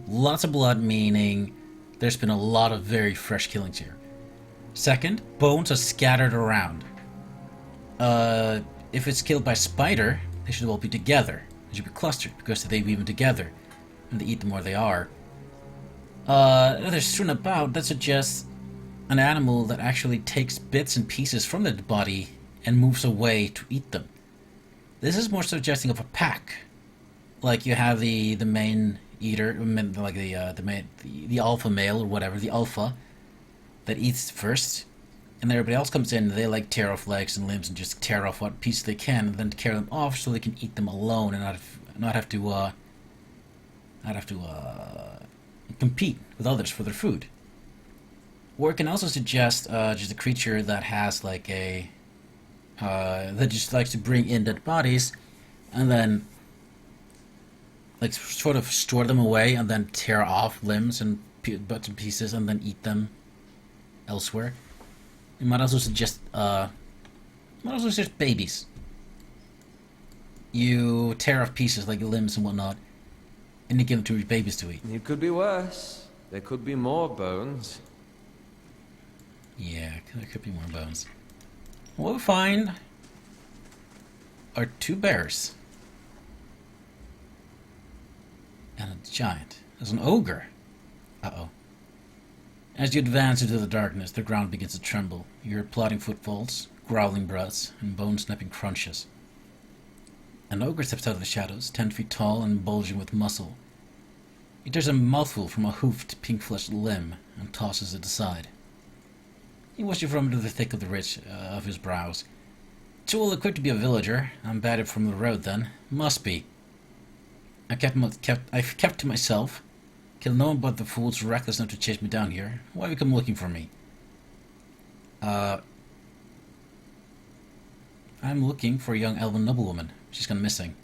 Lots of blood, meaning there's been a lot of very fresh killings here. Second, bones are scattered around. If it's killed by spider, they should all be together. They should be clustered, because they weave them together, and they eat them where they are. There's strewn about that suggests an animal that actually takes bits and pieces from the body and moves away to eat them. This is more suggesting of a pack. Like you have the main eater, like the alpha male or whatever, the alpha that eats first, and then everybody else comes in and they like tear off legs and limbs and just tear off what pieces they can and then carry them off so they can eat them alone and not have to compete with others for their food. Or it can also suggest just a creature that has like a that just likes to bring in dead bodies and then like sort of store them away and then tear off limbs and bits and pieces and then eat them elsewhere. It might also suggest babies. You tear off pieces like limbs and whatnot, and you give them to your babies to eat. It could be worse. There could be more bones. Yeah, there could be more bones. What we find are 2 bears. And a giant. There's an ogre. Uh-oh. As you advance into the darkness, the ground begins to tremble. You hear plodding footfalls, growling breaths, and bone-snapping crunches. An ogre steps out of the shadows, 10 feet tall and bulging with muscle. He tears a mouthful from a hoofed, pink-fleshed limb and tosses it aside. He watches you from into the thick of the ridge of his brows. Too well equipped to be a villager. I'm batted from the road then. Must be. I've kept to myself. Killed no one but the fools reckless enough to chase me down here. Why have you come looking for me? I'm looking for a young elven noblewoman. She's gone missing.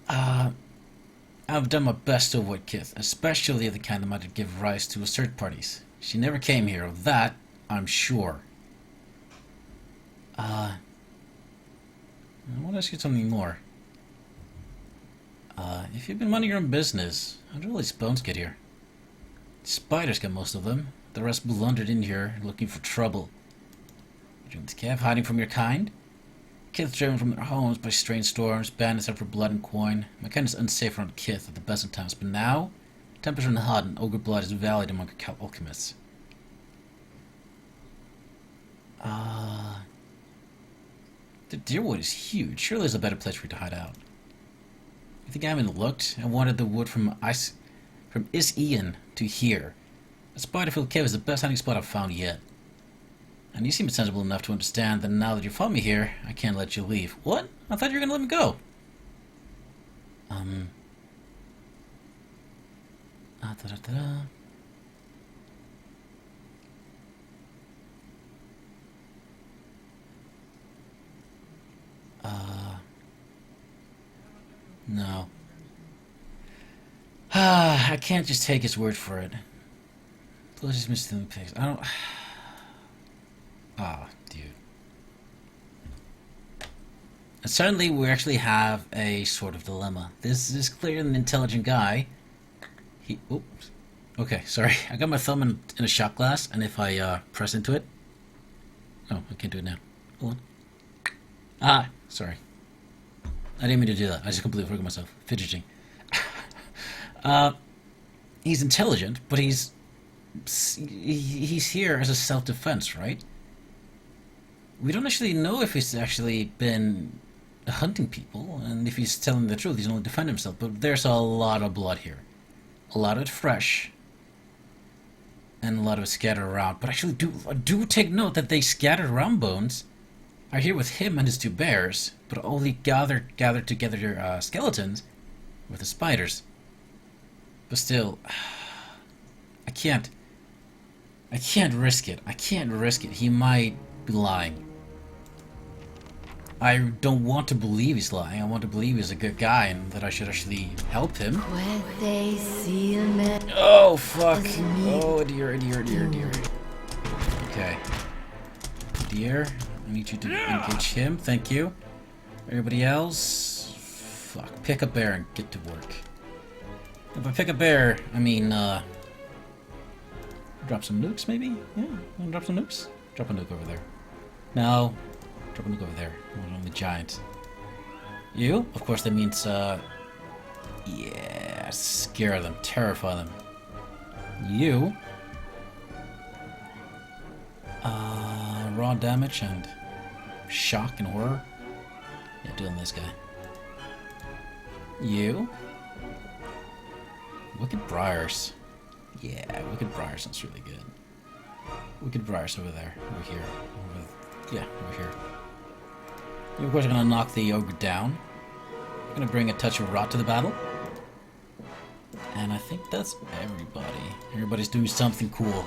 I've done my best to avoid Kith, especially the kind that might give rise to search parties. She never came here, of that I'm sure. I want to ask you something more. If you've been minding your own business, how did all these bones get here? Spiders got most of them. The rest blundered in here, looking for trouble. Dreams Kev hiding from your kind? Kith driven from their homes by strange storms, bandits out for blood and coin. My kind is unsafe around Kith at the best of times, but now, tempers run hot and ogre blood is valued among alchemists. The Deerwood is huge. Surely there's a better place for you to hide out. You think I haven't looked? I wanted the wood from Is Ian to here. A Spiderfield cave is the best hiding spot I've found yet. And you seem sensible enough to understand that now that you found me here, I can't let you leave. What? I thought you were gonna let me go. No. I can't just take his word for it. Let's just miss the pics. I don't. Dude. And suddenly, we actually have a sort of dilemma. This is clearly an intelligent guy. Oops. Okay, sorry. I got my thumb in a shot glass, and if I press into it. Oh, I can't do it now. Hold on. Sorry. I didn't mean to do that. I just completely forgot myself. Fidgeting. He's intelligent, but he's here as a self-defense, right? We don't actually know if he's actually been hunting people, and if he's telling the truth, he's only defending himself. But there's a lot of blood here. A lot of it fresh, and a lot of it scattered around. But actually, do take note that they scattered around bones are here with him and his two bears, but only gathered together their skeletons with the spiders. But still, I can't risk it. I can't risk it. He might be lying. I don't want to believe he's lying. I want to believe he's a good guy and that I should actually help him. Oh, fuck. Oh, dear. Okay. Dear, I need you to engage him. Thank you. Everybody else? Fuck. Pick a bear and get to work. If I pick a bear, I mean, drop some nukes, maybe? Yeah, wanna drop some nukes? Drop a nuke over there. No. Drop a nuke over there. On the giant. You? Of course that means, yeah, scare them, terrify them. You? Raw damage and shock and horror. Yeah, doing this guy. You? Wicked Briars. Yeah, Wicked Briars sounds really good. Wicked Briars over there. Over here. Over here. You, of course, are going to knock the ogre down. I'm going to bring a touch of rot to the battle. And I think that's everybody. Everybody's doing something cool.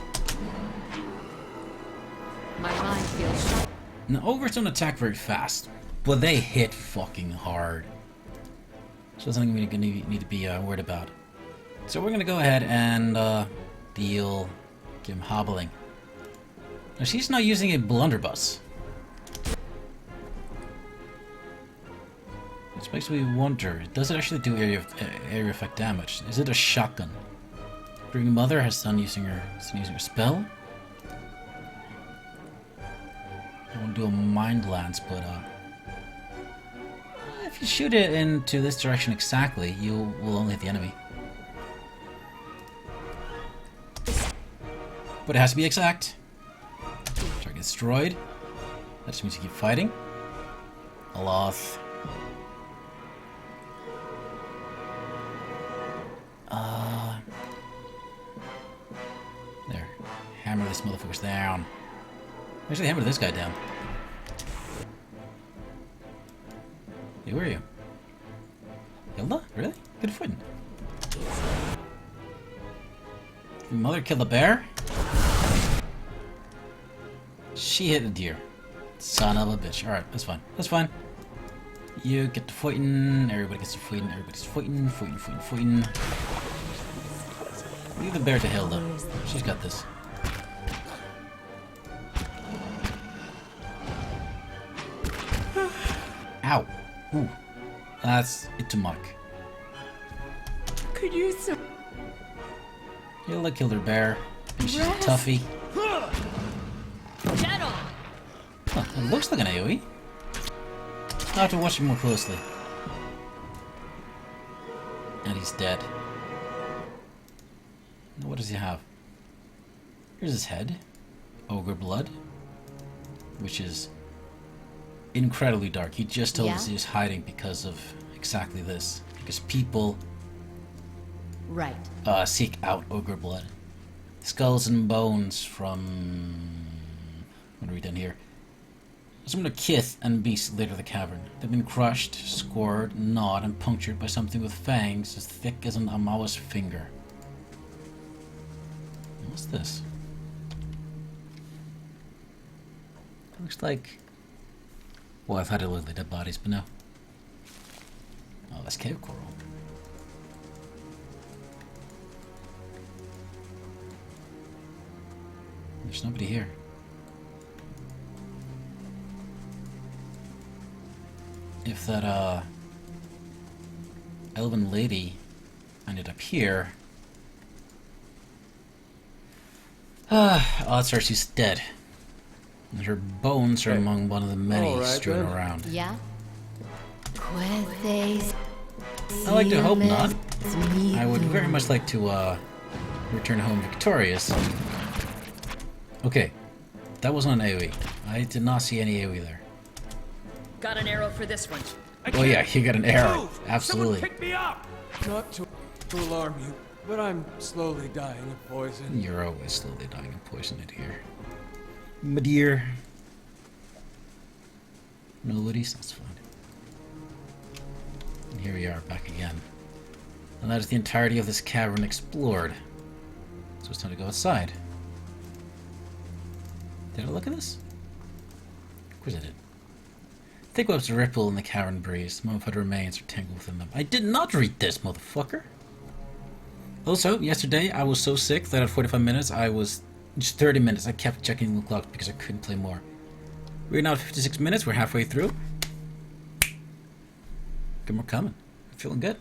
My mind feels sharp. Now, ogres don't attack very fast, but they hit fucking hard. So that's something we need to be worried about. So we're going to go ahead and give him hobbling. Now, she's not using a blunderbuss. Which makes me wonder, does it actually do area effect damage? Is it a shotgun? Dreaming Mother has done using her spell. I want to do a mind lance, but if you shoot it into this direction exactly, you will only hit the enemy. But it has to be exact. Target destroyed. That just means you keep fighting. Aloth. There. Hammer this motherfucker down. Actually, hammer this guy down. Hey, where are you? Hilda? Really? Good footing. Your mother killed a bear? She hit a deer. Son of a bitch. Alright, that's fine. That's fine. You get to fighting. Everybody gets to fighting. Everybody's fighting. Leave the bear to Hilda. She's got this. Ow. Ooh. That's it to mark. Could you Hilda killed her bear. She's a toughie. Huh, it looks like an AoE. I'll have to watch it more closely. And he's dead. Now what does he have? Here's his head. Ogre blood. Which is incredibly dark. He just told us he was hiding because of exactly this. Because people Right. seek out ogre blood. Skulls and bones from... What are we done here? Some of the kith and beasts litter the cavern. They've been crushed, scored, gnawed, and punctured by something with fangs as thick as an Amawa's finger. What's this? Looks like... Well, I thought it looked like dead bodies, but no. Oh, that's cave coral. There's nobody here. If that, elven lady ended up here... odds are she's dead. And her bones are among one of the many strewn around. Yeah? I like to hope not. I would very much like to, return home victorious. Okay, that wasn't an AoE. I did not see any AoE there. Got an arrow for this one. Oh yeah, you got an arrow. Move! Absolutely. Someone pick me up! Not to alarm you, but I'm slowly dying of poison. You're always slowly dying of poison, here. My dear. No Liddies? That's fine. And here we are, back again. And that is the entirety of this cavern explored. So it's time to go outside. Did I look at this? Of course I did. Thick webs ripple in the cavern breeze. Mummified remains are tangled within them. I did not read this, motherfucker! Also, yesterday I was so sick that at 45 minutes I was... Just 30 minutes, I kept checking the clock because I couldn't play more. We're now at 56 minutes, we're halfway through. Good more coming. I'm feeling good.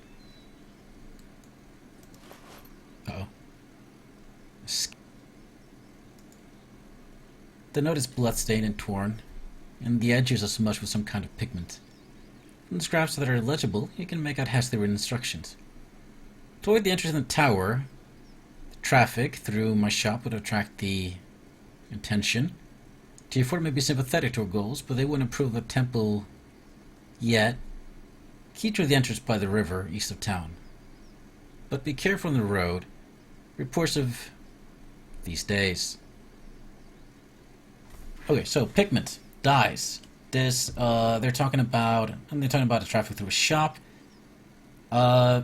Uh-oh. The note is bloodstained and torn, and the edges are smudged with some kind of pigment. From the scraps that are legible, you can make out hastily written instructions. To avoid the entrance in the tower, traffic through my shop would attract the attention. T4 may be sympathetic to our goals, but they wouldn't approve of the temple yet. Keep through the entrance by the river east of town. But be careful on the road. Reports of these days. Okay, so pigment, dyes. This they're talking about the traffic through a shop.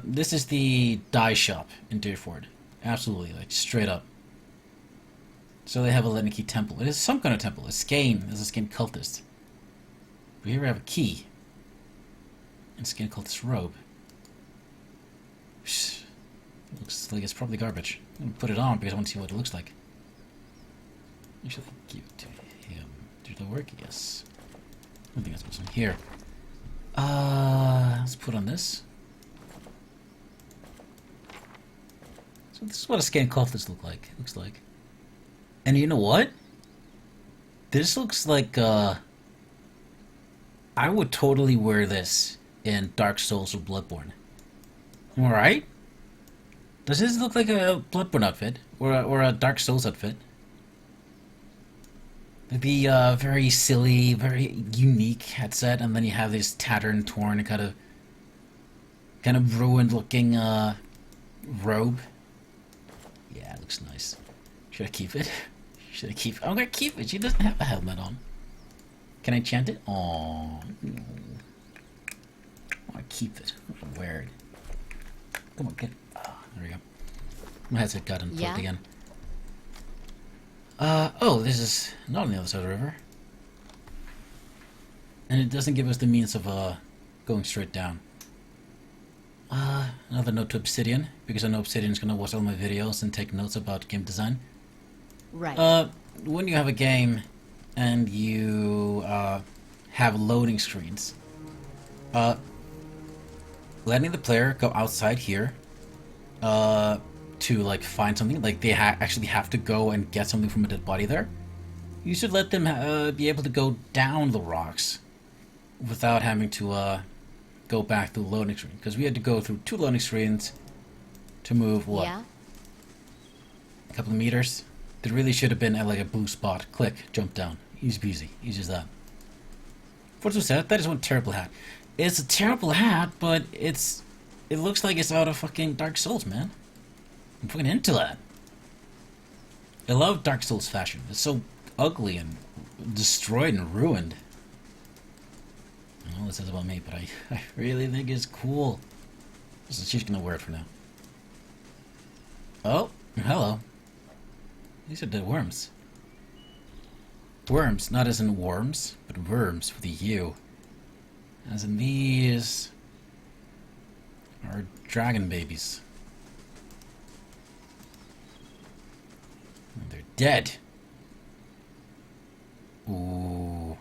This is the dye shop in Deerford. Absolutely, like straight up. So they have a Leniki temple. It is some kind of temple. A Skane is a Skane cultist. But here we have a key. And Skane cultist robe. Looks like it's probably garbage. I'm gonna put it on because I want to see what it looks like. I should give it to him. Did it work? Yes. I don't think that's what's in here. Let's put on this. So this is what a Skane cultist looks like. And you know what? This looks like, I would totally wear this in Dark Souls or Bloodborne. Am I right? Does this look like a Bloodborne outfit? Or a Dark Souls outfit? The, very silly, very unique headset, and then you have this tattered and torn, kind of ruined looking, robe. Yeah, it looks nice. Should I keep it? Should I keep it? I'm gonna keep it. She doesn't have a helmet on. Can I chant it? Aww. I want to keep it. I'm gonna wear it. Come on, get it. Oh, there we go. My headset got unplugged again. Oh, this is not on the other side of the river. And it doesn't give us the means of, going straight down. Another note to Obsidian, because I know Obsidian is gonna watch all my videos and take notes about game design. Right. When you have a game and you, have loading screens, letting the player go outside here, to, like, find something, like, they actually have to go and get something from a dead body there, you should let them, be able to go down the rocks without having to, go back to the loading screen. Because we had to go through 2 loading screens to move, what? Yeah? A couple of meters? There really should have been, like, a blue spot. Click, jump down. Easy peasy. Easy as that. Forza said, that is one terrible hat. It's a terrible hat, but it looks like it's out of fucking Dark Souls, man. I'm fucking into that. I love Dark Souls fashion. It's so ugly and destroyed and ruined. I don't know what it says about me, but I really think it's cool. So she's gonna wear it for now. Oh, hello. These are dead worms. Worms, not as in worms, but worms with a U. As in these are dragon babies. And they're dead. Ooh.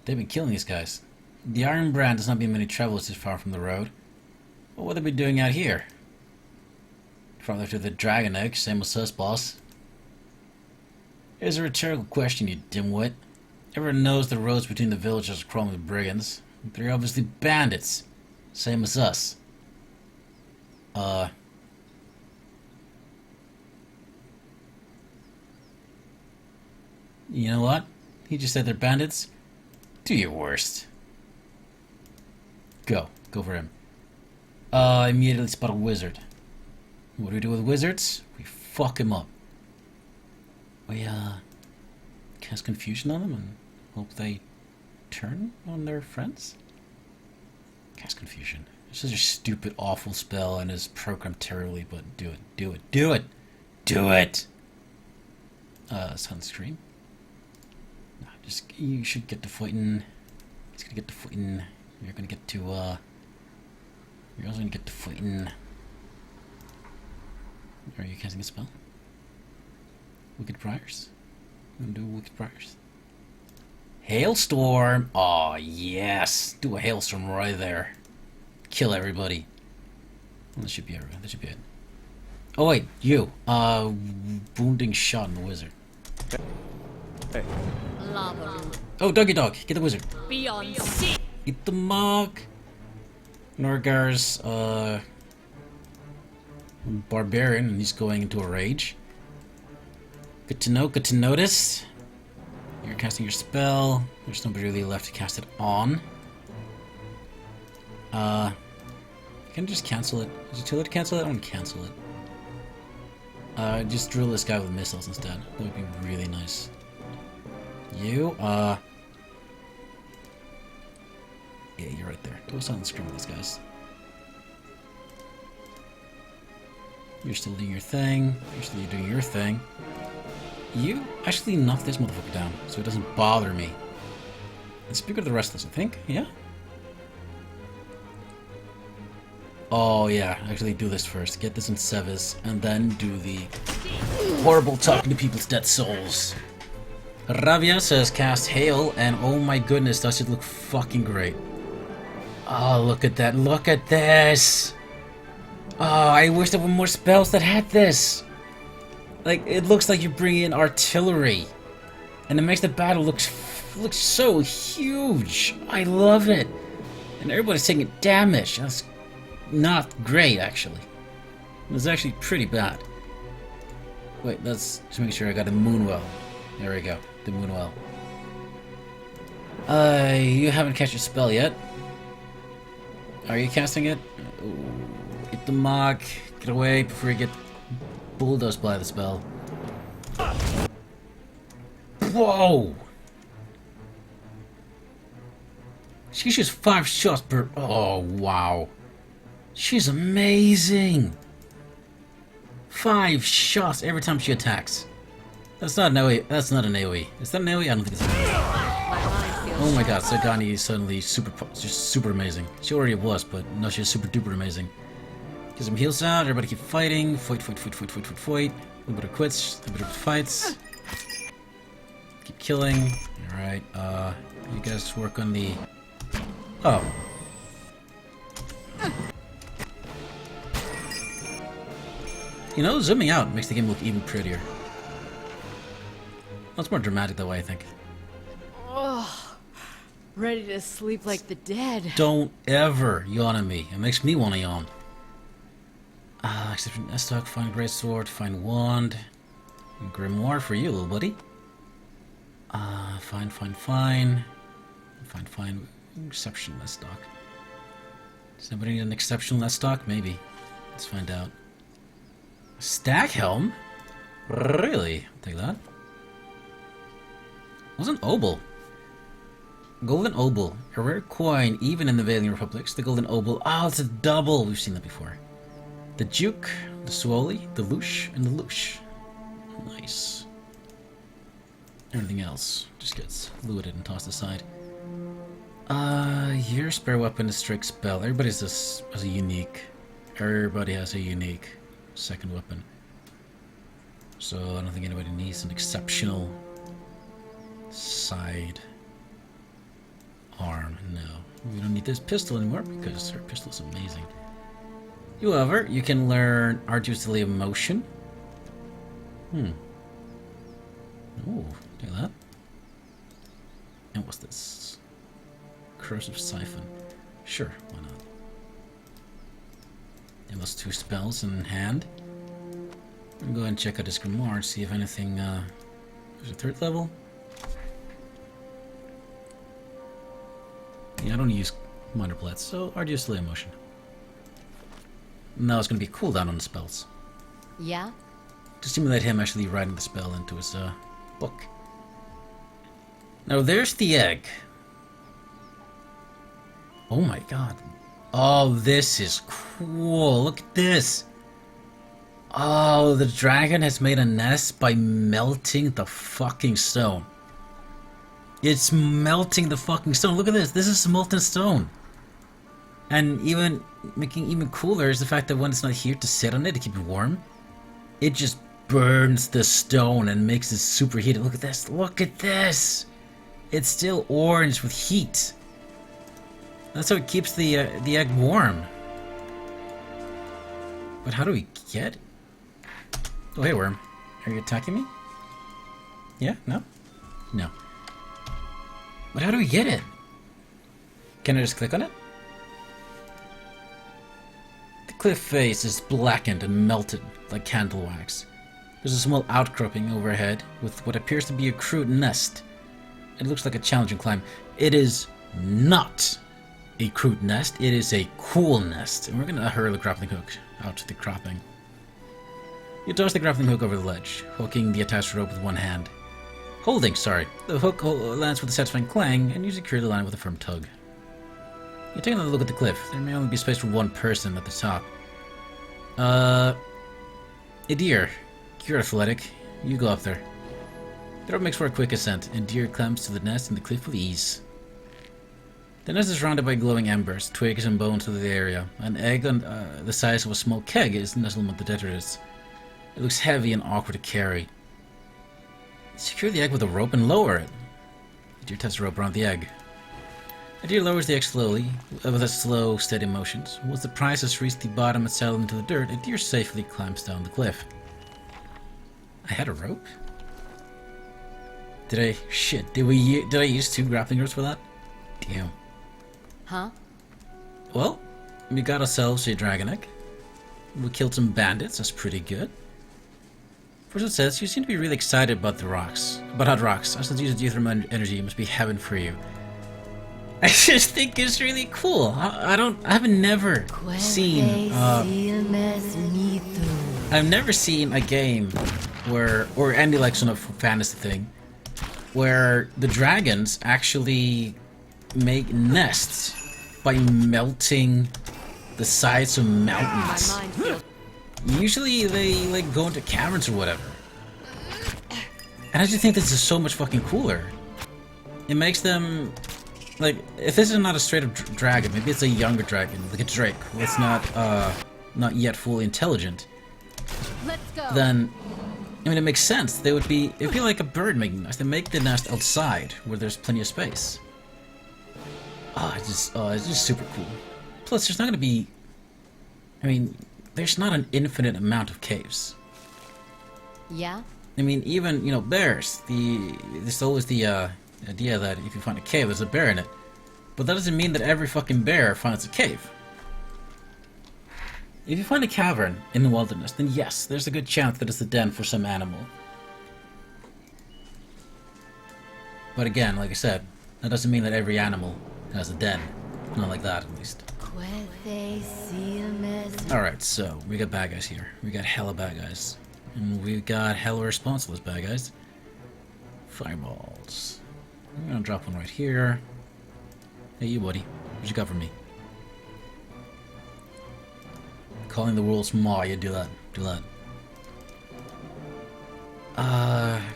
They've been killing these guys. The Iron Brand does not be many travelers this far from the road. What would they be doing out here? Farther to the Dragon Egg, same as us, boss. Here's a rhetorical question, you dimwit. Everyone knows the roads between the villages are crawling with brigands. They're obviously bandits. Same as us. You know what? He just said they're bandits. Do your worst. Go. Go for him. Immediately spot a wizard. What do we do with wizards? We fuck him up. We, cast confusion on them and hope they turn on their friends? Cast confusion. It's such a stupid, awful spell and is programmed terribly, but do it. Do it. Do it! Do it! Sunscreen. No, just, you should get to fighting. He's gonna get to fighting. You're gonna get to, you're also gonna get to fighting. Are you casting a spell? Wicked Briars? You wanna do Wicked Briars? Hailstorm! Aw, yes! Do a hailstorm right there. Kill everybody. Well, that should be everyone. That should be it. Oh wait, you. Wounding shot in the wizard. Hey. Lava Oh, doggy dog! Get the wizard. beyond sea. Eat the mug! Norgar's, barbarian, and he's going into a rage. Good to know, good to notice. You're casting your spell. There's nobody really left to cast it on. You can just cancel it. Is it too late to cancel it? I want to cancel it. Just drill this guy with missiles instead. That would be really nice. You, yeah, you're right there. Do a silent scream with these guys. You're still doing your thing. You're still doing your thing. You actually knock this motherfucker down, so it doesn't bother me. And speak of the rest of us, I think. Yeah? Oh, yeah. Actually do this first. Get this in Sevis, and then do the horrible talking to people's dead souls. Ravia says cast Hail, and oh my goodness, that should look fucking great. Oh, look at that. Look at this! Oh, I wish there were more spells that had this. Like, it looks like you're bringing in artillery. And it makes the battle look so huge. I love it. And everybody's taking damage. That's not great, actually. It's actually pretty bad. Wait, let's just make sure I got a Moonwell. There we go. The Moonwell. You haven't cast your spell yet. Are you casting it? Ooh, get the mock. Get away before you get bulldozed by the spell. Whoa! She shoots 5 shots per. Oh, wow. She's amazing! 5 shots every time she attacks. That's not an AoE. That's not an AoE. Is that an AoE? I don't think it's an AoE. Oh my god, Sagani is suddenly just super amazing. She already was, but now she's super duper amazing. Get some heals out, everybody keep fighting. Fight. A little bit of quits, a little bit of fights. Keep killing. Alright, you guys work on the... Oh. You know, zooming out makes the game look even prettier. Well, it's more dramatic that way, I think. Oh, ready to sleep like the dead. Don't ever yawn at me. It makes me want to yawn. Except for Estoc, find Great Sword, find Wand. And Grimoire for you, little buddy. Fine. Reception, Estoc. Does anybody need an exceptional nest stock? Maybe. Let's find out. Stag helm? Really? Take that. What's an obol? Golden obol. A rare coin, even in the Valiant Republics. The golden obol. Oh, it's a double! We've seen that before. The Duke, the Swoli, the Loosh, and the Loosh. Nice. Everything else just gets looted and tossed aside. Your spare weapon is Strike Spell. Everybody has a unique. Everybody has a unique second weapon. So I don't think anybody needs an exceptional side arm. No. We don't need this pistol anymore because our pistol is amazing. However, you can learn Arduous Delay of Motion. Oh, do that. And what's this? Corrosive Siphon. Sure, why not? And those 2 spells in hand. I'm gonna go ahead and check out this Grimoire and see if anything, there's a 3rd level. Yeah, I don't use Minor Blades, so Arduous Delay of Motion. Now it's gonna be a cooldown on the spells. Yeah? To simulate him actually writing the spell into his, book. Now there's the egg. Oh my god. Oh, this is cool. Look at this. Oh, the dragon has made a nest by melting the fucking stone. It's melting the fucking stone. Look at this. This is molten stone. And even making even cooler is the fact that when it's not here to sit on it to keep it warm, it just burns the stone and makes it superheated. Look at this. Look at this. It's still orange with heat. That's how it keeps the egg warm. But how do we get it? Oh, hey, worm. Are you attacking me? Yeah? No? No. But how do we get it? Can I just click on it? The cliff face is blackened and melted like candle wax. There's a small outcropping overhead with what appears to be a crude nest. It looks like a challenging climb. It is not a crude nest, it is a cool nest. And we're gonna hurl the grappling hook out to the cropping. You toss the grappling hook over the ledge, hooking the attached rope with one hand. The hook lands with a satisfying clang, and you secure the line with a firm tug. You take another look at the cliff. There may only be space for one person at the top. Edir, you're athletic. You go up there. The rope makes for a quick ascent, and Edir climbs to the nest in the cliff with ease. The nest is surrounded by glowing embers, twigs, and bones of the area. An egg on the size of a small keg is nestled among the detritus. It looks heavy and awkward to carry. Secure the egg with a rope and lower it. Edir ties the rope around the egg. Edir lowers the egg slowly, with a slow, steady motions. Once the prize has reached the bottom and settled into the dirt, Edir safely climbs down the cliff. I had a rope? Did I use 2 grappling ropes for that? Damn. Huh? Well, we got ourselves a dragon egg. We killed some bandits, that's pretty good. First it says, you seem to be really excited about the rocks. About hot rocks. I should use geothermal energy, it must be heaven for you. I just think it's really cool. I've never seen, I've never seen a game where, or any like sort of fantasy thing, where the dragons actually make nests by melting the sides of mountains. Usually they like go into caverns or whatever. And I just think this is so much fucking cooler. It makes them like, if this is not a straight up dragon, maybe it's a younger dragon, like a drake, that's not yet fully intelligent. Let's go. Then I mean it makes sense. It'd be like a bird making a nest. They make the nest outside where there's plenty of space. It's just super cool. Plus there's not gonna be, I mean, there's not an infinite amount of caves. Yeah? I mean, even, you know, bears. There's always the idea that if you find a cave, there's a bear in it. But that doesn't mean that every fucking bear finds a cave. If you find a cavern in the wilderness, then yes, there's a good chance that it's a den for some animal. But again, like I said, that doesn't mean that every animal has a den. Not like that, at least. Alright, so we got bad guys here. We got hella bad guys. And we got hella responsible as bad guys. Fireballs. I'm gonna drop one right here. Hey you buddy, what you got for me? Calling the rules maw, yeah, do that. Do that.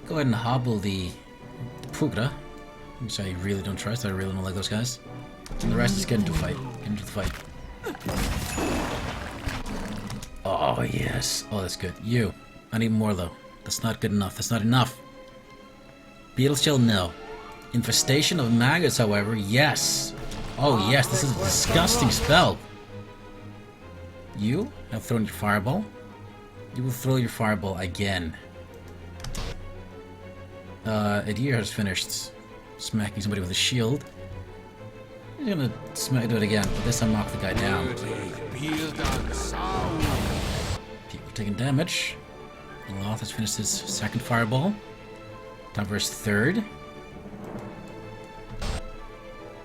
Go ahead and hobble the Pugra, which I really don't trust. I really don't like those guys. And the rest is get into the fight. Get into the fight. Oh, yes. Oh, that's good. You. I need more, though. That's not good enough. That's not enough. Beetle Shell, no. Infestation of maggots, however, yes. Oh, yes. This is a disgusting spell. You have thrown your fireball. You will throw your fireball again. Adir has finished smacking somebody with a shield. He's gonna do it again, but this time knock the guy down. People taking damage. Loth has finished his second fireball. Time for his third.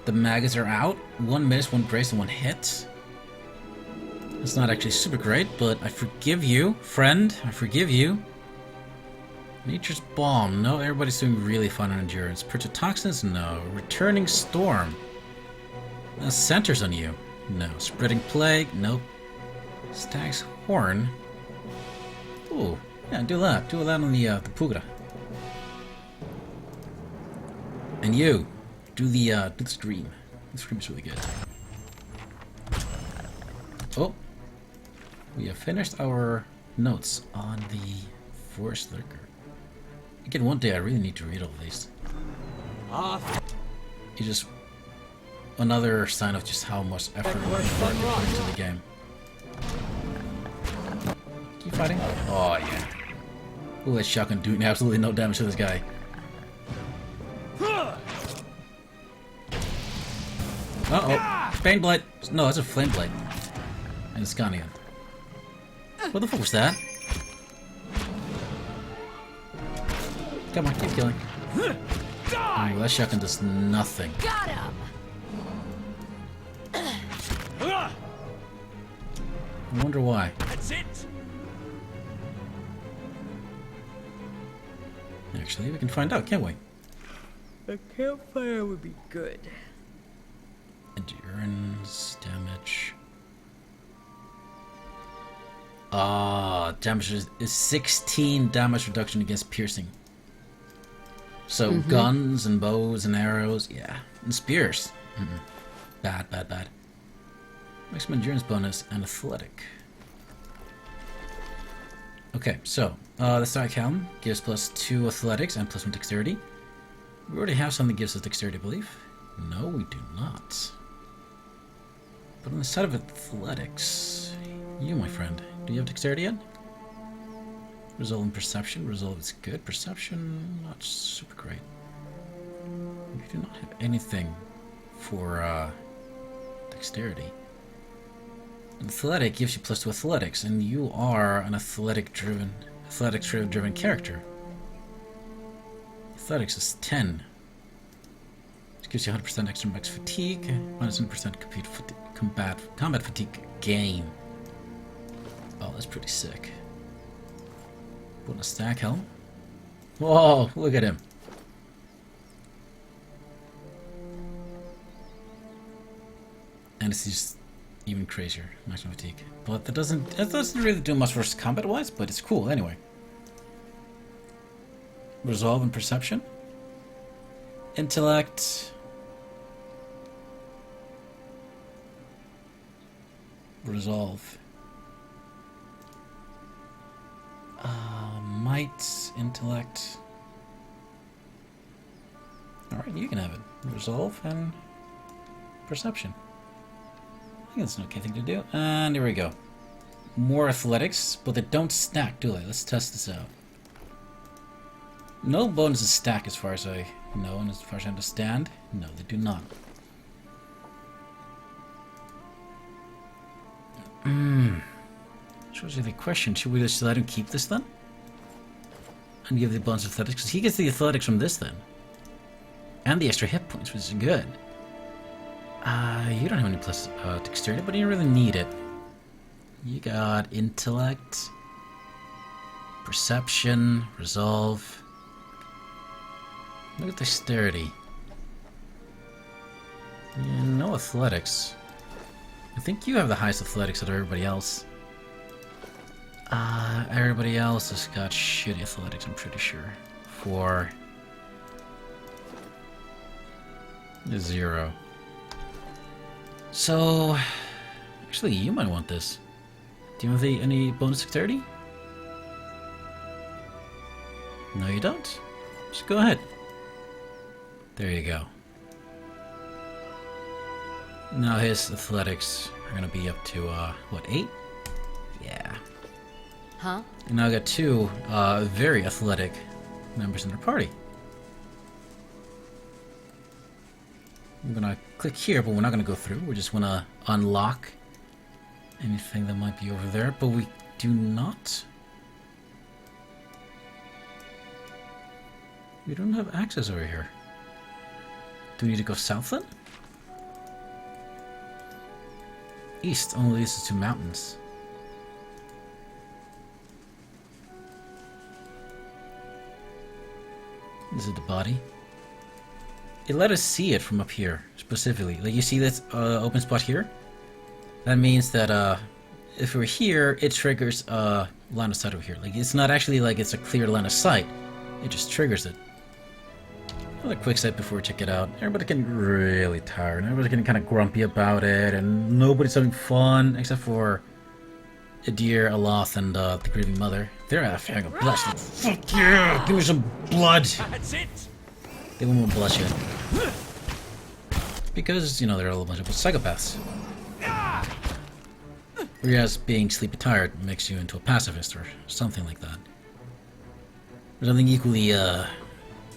The maggots are out. One miss, one brace, and one hit. It's not actually super great, but I forgive you, friend. I forgive you. Nature's Balm. No, everybody's doing really fine on endurance. Prototoxins? No. Returning Storm. Centers on you? No. Spreading Plague? Nope. Stag's Horn? Ooh. Yeah, do that. Do that on the Pugra. And you. Do the Scream. The Scream is really good. Oh. We have finished our notes on the Forest Lurker. Again, one day I really need to read all these. It's just another sign of just how much effort and work you put into the game. Keep fighting. Oh yeah. Ooh, that shotgun doing absolutely no damage to this guy. Uh-oh. Bane Blight. No, that's a Flame Blight. And it's gone again. What the fuck was that? Come on, keep killing. Oh, that shotgun does nothing. Got him. I wonder why. That's it. Actually, we can find out, can't we? A campfire would be good. Endurance, damage. Damage is 16 damage reduction against piercing. So guns and bows and arrows, yeah. And spears. Bad, bad, bad. Maximum endurance bonus and athletic. Okay, so the Stark Helm gives +2 athletics and +1 dexterity. We already have something that gives us dexterity, I believe. No, we do not. But on the side of athletics, you, my friend, do you have dexterity yet? Resolve in perception. Resolve is good. Perception, not super great. You do not have anything for dexterity. Athletic gives you +2 athletics, and you are an athletics-driven character. Athletics is 10. It gives you 100% extra max fatigue, -1% combat fatigue gain. Oh, that's pretty sick. Put on a stack helm. Whoa, look at him. And it's just even crazier, maximum fatigue. But that doesn't really do much for us combat-wise, but it's cool anyway. Resolve and perception. Intellect. Resolve. Might, intellect. Alright, you can have it. Resolve and perception. I think that's an okay thing to do. And here we go. More athletics, but they don't stack, do they? Let's test this out. No bonuses stack as far as I know and as far as I understand. No, they do not. Shows you the question. Should we just let him keep this then? And give the bonus athletics? Because he gets the athletics from this then. And the extra hit points, which is good. You don't have any plus dexterity, but you don't really need it. You got intellect, perception, resolve. Look at dexterity. Yeah, no athletics. I think you have the highest athletics out of everybody else. Everybody else has got shitty athletics, I'm pretty sure. 4. 0. So, actually, you might want this. Do you have any bonus dexterity? No, you don't? Just go ahead. There you go. Now his athletics are gonna be up to, what, 8? Yeah. Huh? And now I got 2, very athletic members in their party. I'm gonna click here, but we're not gonna go through. We're just gonna unlock anything that might be over there, but we do not. We don't have access over here. Do we need to go south then? East only leads to mountains. This is the body. It let us see it from up here, specifically. Like, you see this open spot here? That means that if we're here, it triggers line of sight over here. Like, it's not actually like it's a clear line of sight. It just triggers it. Another quick set before we check it out. Everybody's getting really tired. Everybody's getting kind of grumpy about it, and nobody's having fun except for Adir, Aloth, and the grieving mother. They're having a blast. Fuck yeah! Give me some blood! That's it! They want more bloodshed. Because, you know, they're all a bunch of psychopaths. Whereas being sleepy tired makes you into a pacifist or something like that. Or something equally,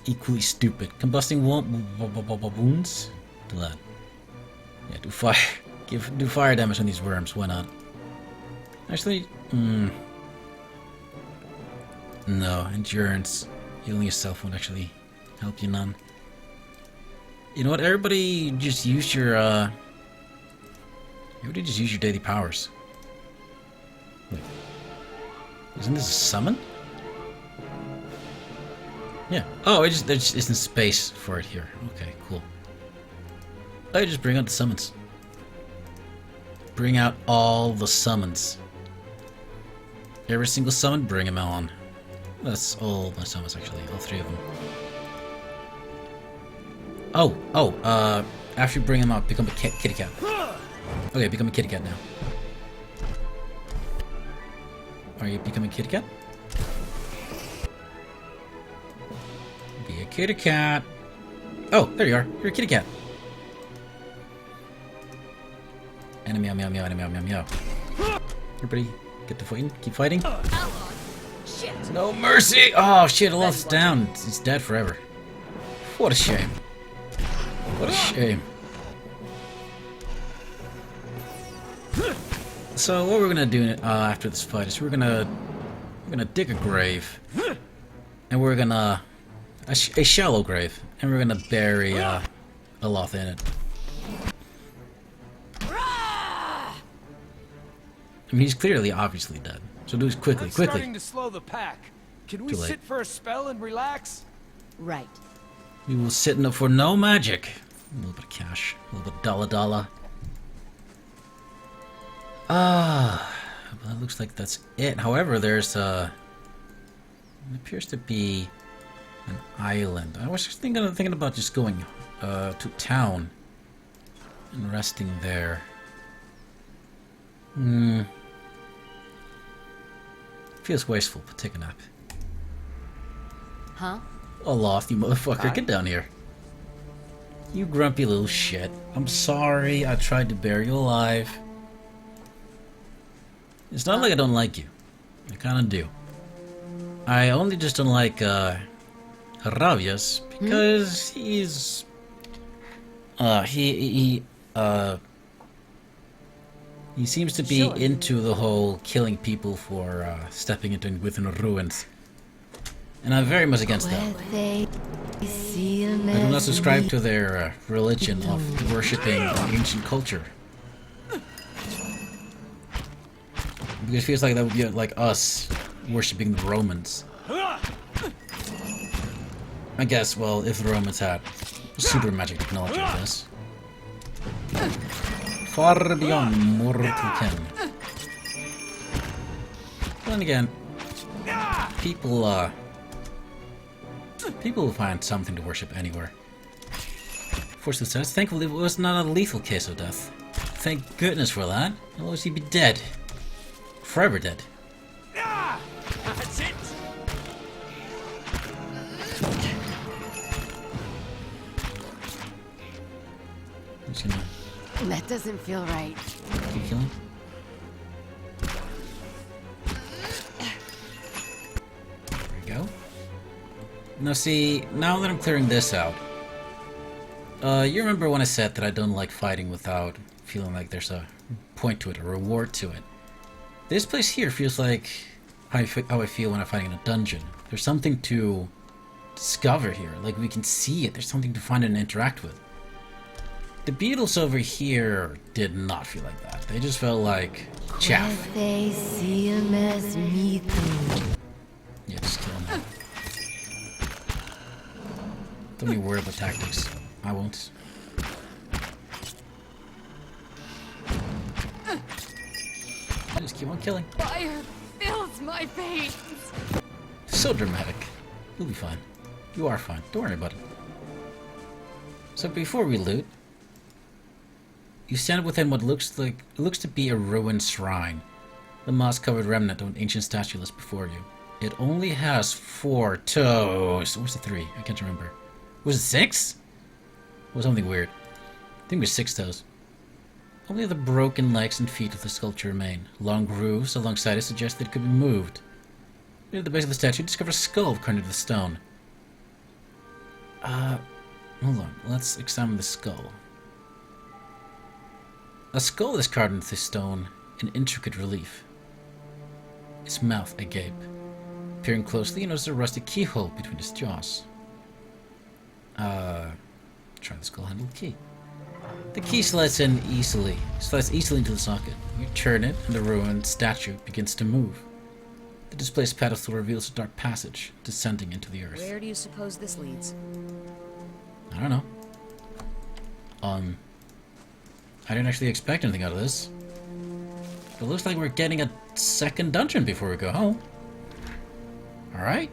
equally stupid. Combusting wounds? Do that. Yeah, do fire. Do fire damage on these worms, why not? Actually, no, endurance. Healing yourself won't actually help you none. You know what, everybody just use your, everybody just use your daily powers. Wait. Isn't this a summon? Yeah. Oh, there just isn't space for it here. Okay, cool. I just bring out the summons. Bring out all the summons. Every single summon, bring them on. That's all my summons, actually. All 3 of them. After you bring them out, become a kitty cat. Okay, become a kitty cat now. Are you becoming a kitty cat? Be a kitty cat. Oh, there you are. You're a kitty cat. And a meow meow meow and a meow meow meow. Everybody, get to fighting. Keep fighting. Shit. No mercy! Oh shit, Aloth's down. He's dead forever. What a shame. What a shame. So what we're gonna do after this fight is we're gonna dig a grave, and we're gonna a shallow grave, and we're gonna bury Aloth in it. I mean, he's clearly, obviously dead. So do it quickly, I'm quickly. starting to slow the pack. Can we Too late. sit for a spell and relax? Right. We will sit in it for no magic. A little bit of cash, a little bit of dollar. Well, it looks like that's it. However, there's it appears to be an island. I was just thinking about just going to town and resting there. Feels wasteful, but take a nap. Huh? Aloth, you motherfucker, get down here. You grumpy little shit. I'm sorry I tried to bury you alive. It's not like I don't like you. I kinda do. I only just don't like, Haravias because he's... He seems to be into the whole killing people for, stepping into within the ruins. And I'm very much against that. I do not subscribe to their religion of worshipping ancient culture. Because it feels like that would be like us worshipping the Romans. I guess, well, if the Romans had super magic technology, I guess. Far beyond mortal ken. Then again, people will find something to worship anywhere. Forster says, thankfully it was not a lethal case of death. Thank goodness for that. Otherwise he'd be dead. Forever dead. That's it! I'm just gonna That doesn't feel right. keep killing. There we go. Now see, now that I'm clearing this out, you remember when I said that I don't like fighting without feeling like there's a point to it, a reward to it. This place here feels like how I feel when I'm fighting in a dungeon. There's something to discover here, like we can see it, there's something to find and interact with. The beetles over here did not feel like that. They just felt like chaff. Yeah, just kill them. Don't be worried about tactics. I won't. I just keep on killing. Fire fills my veins. So dramatic. You'll be fine. You are fine. Don't worry about it. So before we loot, you stand within what looks to be a ruined shrine. The moss-covered remnant of an ancient statue lies before you. It only has 4 toes. Where's the 3? I can't remember. Was it 6? It was something weird. I think it was 6 toes. Only the broken legs and feet of the sculpture remain. Long grooves alongside it suggest that it could be moved. Near the base of the statue, you discover a skull carved into the stone. Hold on. Let's examine the skull. A skull is carved into the stone in intricate relief. Its mouth agape. Peering closely, you notice a rusty keyhole between its jaws. Try the skull-handled key. The key slides easily into the socket. You turn it, and the ruined statue begins to move. The displaced pedestal reveals a dark passage, descending into the earth. Where do you suppose this leads? I don't know. I didn't actually expect anything out of this. It looks like we're getting a second dungeon before we go home. Alright.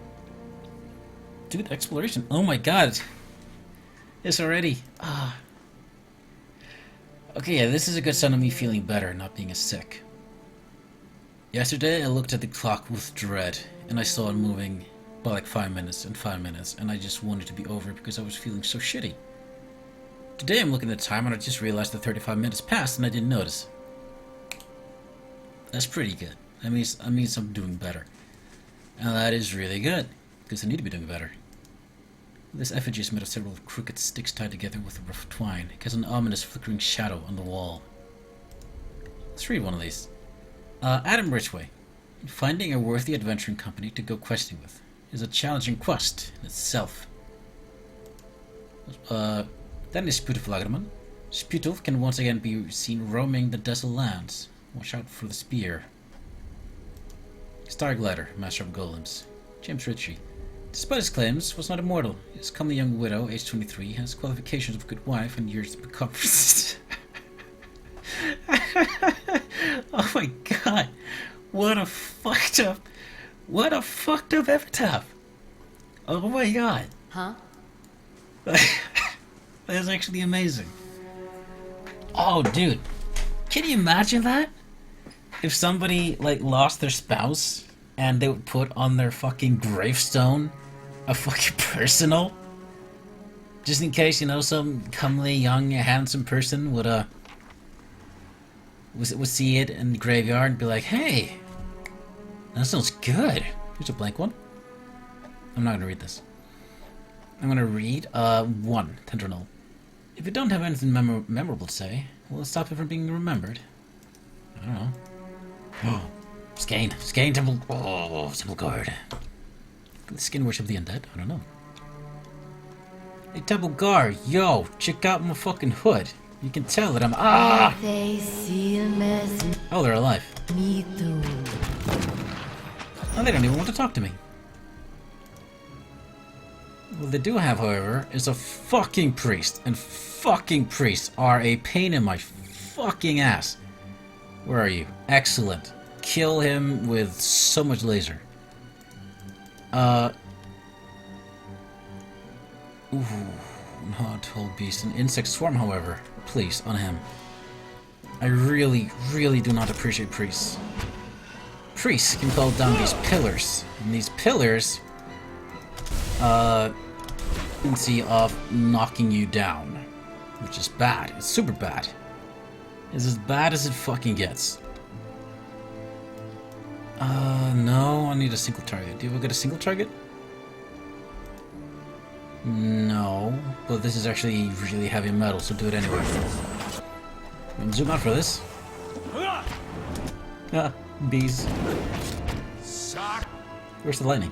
Dude, exploration. Oh my god. It's already... Okay, yeah, this is a good sign of me feeling better, not being as sick. Yesterday, I looked at the clock with dread, and I saw it moving by like 5 minutes and 5 minutes, and I just wanted to be over because I was feeling so shitty. Today, I'm looking at the time, and I just realized that 35 minutes passed, and I didn't notice. That's pretty good. That means I'm doing better. And that is really good, because I need to be doing better. This effigy is made of several crooked sticks tied together with a rough twine. It casts an ominous flickering shadow on the wall. Let's read one of these. Adam Ridgway. Finding a worthy adventuring company to go questing with is a challenging quest in itself. Then is Sputulf Lagerman. Sputulf can once again be seen roaming the desolate lands. Watch out for the spear. Starglider, Master of Golems. James Ritchie. Despite his claims, was not immortal. His comely young widow, aged 23, has qualifications of a good wife and years to become. Oh my god. What a fucked up epitaph. Oh my god. Huh? That's actually amazing. Oh dude. Can you imagine that? If somebody like lost their spouse and they would put on their fucking gravestone a fucking personal, just in case, you know, some comely, young, handsome person would see it in the graveyard and be like, hey, that sounds good. Here's a blank one. I'm not gonna read this. I'm gonna read 1, Tendronol. If you don't have anything memorable to say, will it stop it from being remembered? I don't know. Oh, Skane Temple. Oh, Temple Guard. Skin worship the undead? I don't know. Hey, Temple Guard, yo, check out my fucking hood. You can tell that I'm oh, they're alive. Oh, they don't even want to talk to me. What they do have, however, is a fucking priest, and fucking priests are a pain in my fucking ass. Where are you? Excellent. Kill him with so much laser. Ooh, not whole beast. An insect swarm, however. Please, on him. I really, really do not appreciate priests. Priests can call down these pillars. And these pillars, tendency of knocking you down. Which is bad. It's super bad. It's as bad as it fucking gets. No, I need a single target. Do you get a single target? No, but this is actually really heavy metal, so do it anyway. Zoom out for this. Ah, bees. Where's the lightning?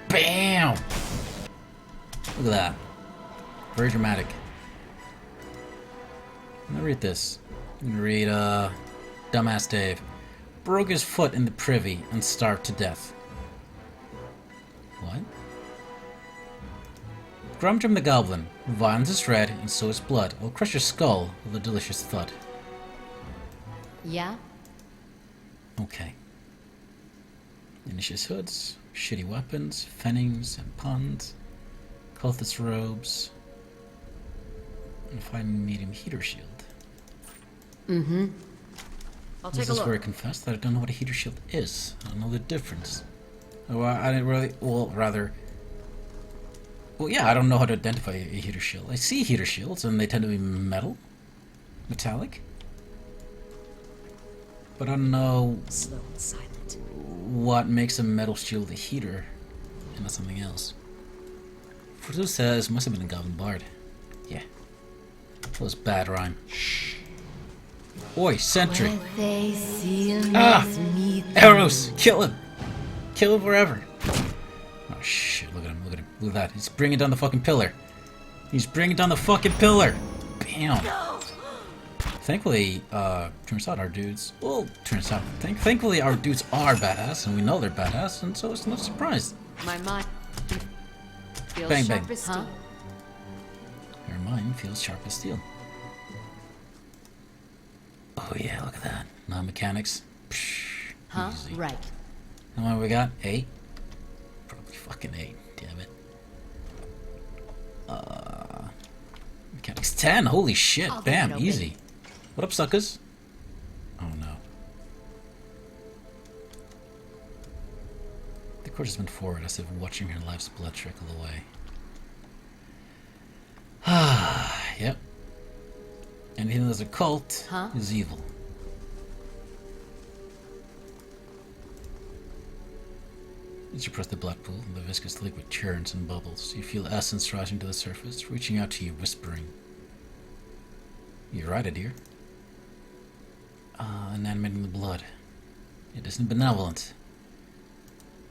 Bam! Look at that. Very dramatic. I'm gonna read this. I'm gonna read, Dumbass Dave. Broke his foot in the privy and starved to death. What? Grumdrum the Goblin. Violence is red, and so is blood. I'll crush your skull with a delicious thud. Yeah? Okay. Initious hoods, shitty weapons, fennings and puns, cultist robes, and a fine medium heater shield. Mm-hmm. I'll This take a is look. where I confess that I don't know what a heater shield is. I don't know the difference. Well, I didn't really. Well, rather. Well, yeah, I don't know how to identify a heater shield. I see heater shields, and they tend to be metal, metallic. But I don't know Slow and silent. what makes a metal shield a heater, and not something else. Fruto says must have been a Goblin Bard. Yeah, that was bad rhyme. Shh. Oi, sentry! Ah! Arrows! Kill him! Kill him wherever! Oh shit, look at him, look at him. Look at that. He's bringing down the fucking pillar. He's bringing down the fucking pillar! Bam! Thankfully, turns out our dudes... Well, turns out... Thankfully our dudes are badass, and we know they're badass, and so it's no surprise. My mind feels Bang, sharp bang. as steel. Your mind feels sharp as steel. Oh yeah, look at that. Non-mechanics. Psh, Huh? easy. Right. How many we got? 8? Probably fucking 8, damn it. Mechanics 10, holy shit, I'll get bam, it open. easy. What up, suckers? Oh no. The court has been forward as if watching her life's blood trickle away. Ah, yep. Anything that's a cult Huh? is evil. As you press the blood pool, the viscous liquid churns and bubbles. You feel essence rising to the surface, reaching out to you, whispering. You're right, dear. Animating the blood. It isn't benevolent.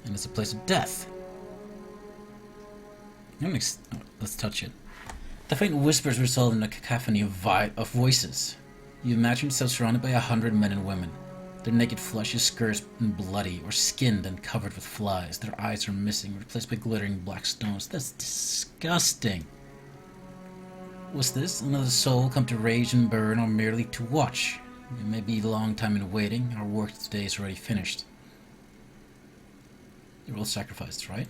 And it's a place of death. Let's touch it. The faint whispers result in a cacophony of voices. You imagine yourself surrounded by 100 men and women. Their naked flesh is scourged and bloody, or skinned and covered with flies. Their eyes are missing, replaced by glittering black stones. That's disgusting. Was this another soul come to rage and burn, or merely to watch? It may be a long time in waiting. Our work today is already finished. You're all sacrificed, right?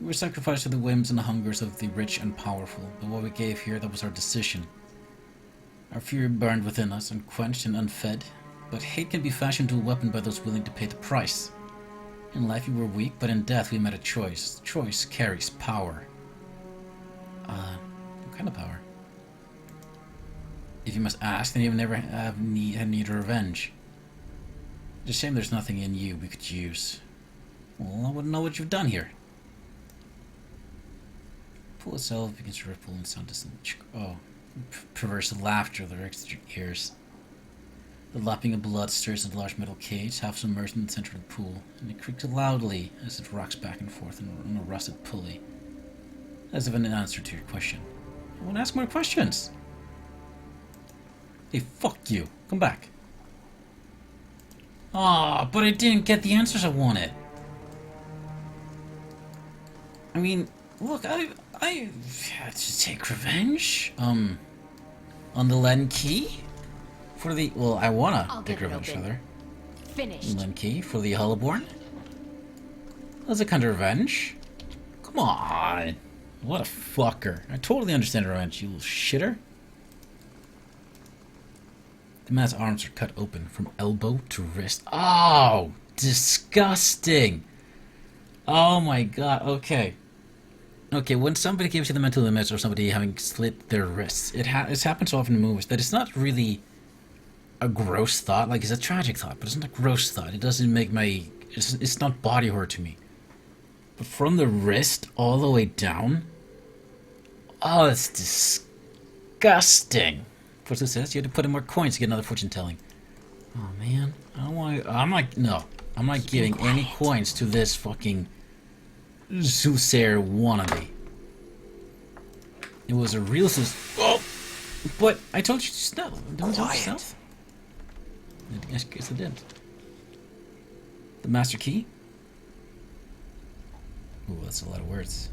We were sacrificed to the whims and the hungers of the rich and powerful, but what we gave here, that was our decision. Our fury burned within us, unquenched and unfed, but hate can be fashioned into a weapon by those willing to pay the price. In life we were weak, but in death we made a choice. Choice carries power. What kind of power? If you must ask, then you've never had need of revenge. It's a shame there's nothing in you we could use. Well, I wouldn't know what you've done here. Pull itself begins to ripple and sound distant. Oh, perverse laughter lyrics to your ears. The lapping of blood stirs in the large metal cage, half submerged in the center of the pool, and it creaks loudly as it rocks back and forth on a rusted pulley, as if an answer to your question. I want to ask more questions! Hey, fuck you. Come back. Ah, but I didn't get the answers I wanted. I mean, look, I had to take revenge. On the Len Key? For the, well, I wanna I'll take get it revenge, open. rather. Finished. Len Key for the Hullborn? That's a kind of revenge. Come on. What a fucker. I totally understand revenge, you little shitter. The man's arms are cut open from elbow to wrist. Oh, disgusting. Oh my god, okay. Okay, when somebody gives you the mental image of somebody having slit their wrists, it's happened so often in movies that it's not really a gross thought. Like, it's a tragic thought, but it's not a gross thought. It doesn't make my... It's not body horror to me. But from the wrist all the way down... Oh, it's disgusting. What's it says? You have to put in more coins to get another fortune telling. Oh, man. I don't want to... I'm not... No. I'm not giving any coins to this fucking... Soothsayer wannabe. It was a real Oh! But I told you to stop. Don't do yourself. I guess I didn't. The master key? Ooh, that's a lot of words.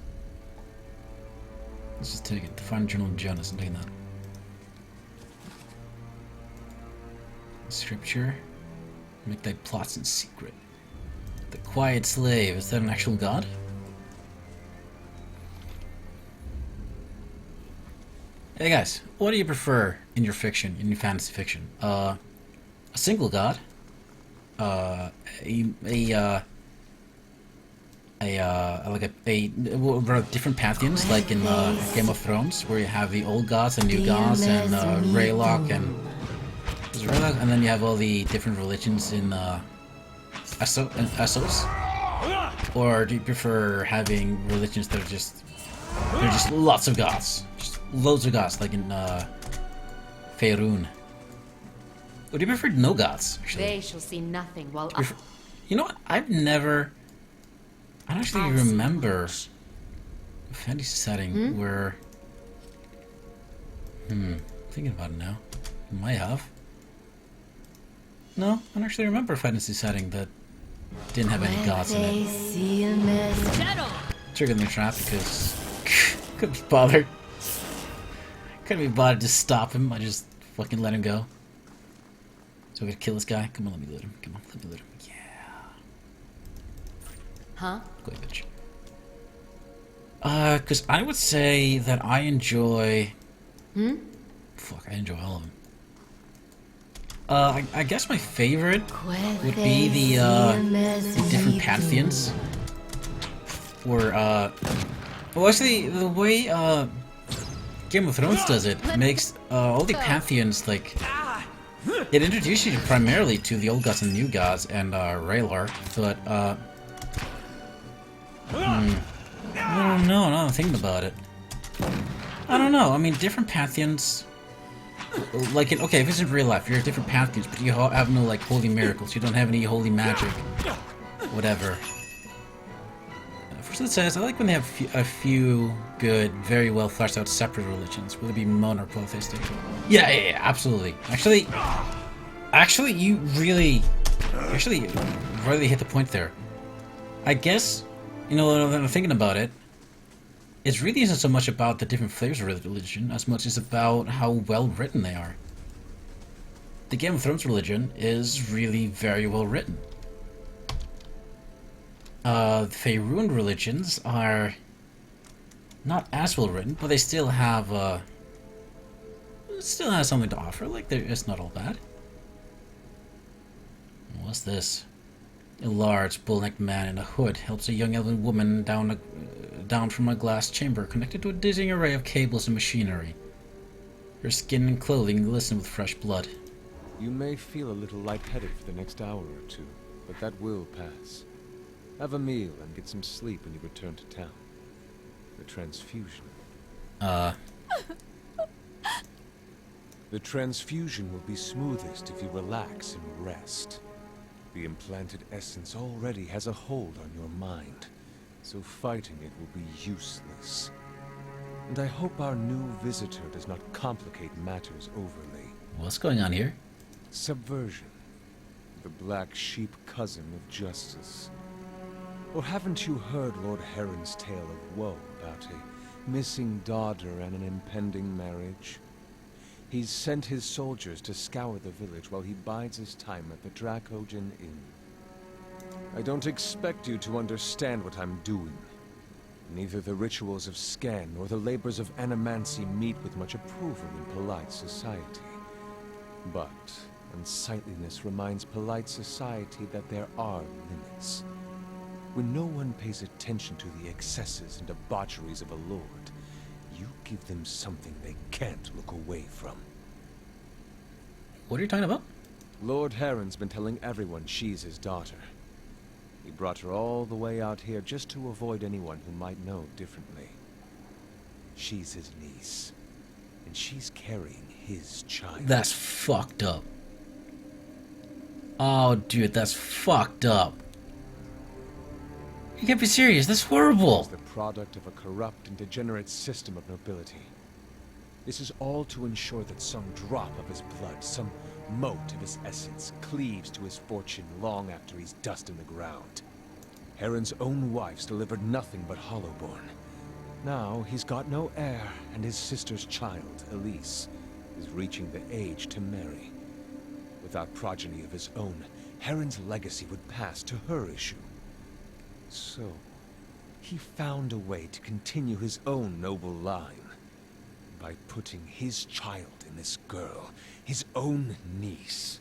Let's just take it. The final journal of Jonas. I'm taking that. Scripture. Make thy plots in secret. The quiet slave. Is that an actual god? Hey guys, what do you prefer in your fiction, in your fantasy fiction? A single god, well, different pantheons, like in Game of Thrones, where you have the old gods and new gods, and Raylock and then you have all the different religions in Essos. Or do you prefer having religions that are just lots of gods? Loads of gods, like in Faerun. Or do you prefer no gods, actually? They shall see nothing while You know what? I don't actually remember a fantasy setting where... thinking about it now. I might have. No, I don't actually remember a fantasy setting that didn't have any gods in it. Triggering the trap because... couldn't be bothered. Couldn't be bothered to stop him. I just fucking let him go. So we gotta kill this guy. Come on, let me loot him. Come on, let me loot him. Yeah. Huh? Go ahead, bitch. Because I would say that I enjoy... Fuck, I enjoy all of them. I guess my favorite would be the different pantheons. Or, well, actually, the way, Game of Thrones does it makes all the pantheons like it introduces you primarily to the old gods and new gods and Raylar, but I don't know. Now I'm thinking about it. I don't know. I mean, different pantheons. Like, okay, if it's in real life, you're different pantheons, but you have no like holy miracles. You don't have any holy magic, whatever. First, it says I like when they have a few good, very well fleshed out separate religions, whether it be mon or polytheistic. Yeah, absolutely. Actually, you really hit the point there. I guess, you know, when I'm thinking about it, it really isn't so much about the different flavors of religion as much as about how well written they are. The Game of Thrones religion is really very well written. The Faerun religions are not as well written, but they still have something to offer. Like, it's not all bad. What's this? A large, bull-necked man in a hood helps a young elven woman down from a glass chamber connected to a dizzying array of cables and machinery. Her skin and clothing glisten with fresh blood. You may feel a little lightheaded for the next hour or two, but that will pass. Have a meal and get some sleep when you return to town. The transfusion. The transfusion will be smoothest if you relax and rest. The implanted essence already has a hold on your mind, so fighting it will be useless. And I hope our new visitor does not complicate matters overly. What's going on here? Subversion. The black sheep cousin of justice. Or haven't you heard Lord Heron's tale of woe about a missing daughter and an impending marriage? He's sent his soldiers to scour the village while he bides his time at the Dracogen Inn. I don't expect you to understand what I'm doing. Neither the rituals of Scan nor the labors of Animancy meet with much approval in polite society. But unsightliness reminds polite society that there are limits. When no one pays attention to the excesses and debaucheries of a lord, you give them something they can't look away from. What are you talking about? Lord Heron's been telling everyone she's his daughter. He brought her all the way out here just to avoid anyone who might know differently. She's his niece, and she's carrying his child. That's fucked up. Oh, dude, that's fucked up. You can't be serious. That's horrible. Is the product of a corrupt and degenerate system of nobility. This is all to ensure that some drop of his blood, some mote of his essence, cleaves to his fortune long after he's dust in the ground. Heron's own wife's delivered nothing but Hollowborn. Now he's got no heir, and his sister's child, Elise, is reaching the age to marry. Without progeny of his own, Heron's legacy would pass to her issue. So, he found a way to continue his own noble line by putting his child in this girl, his own niece.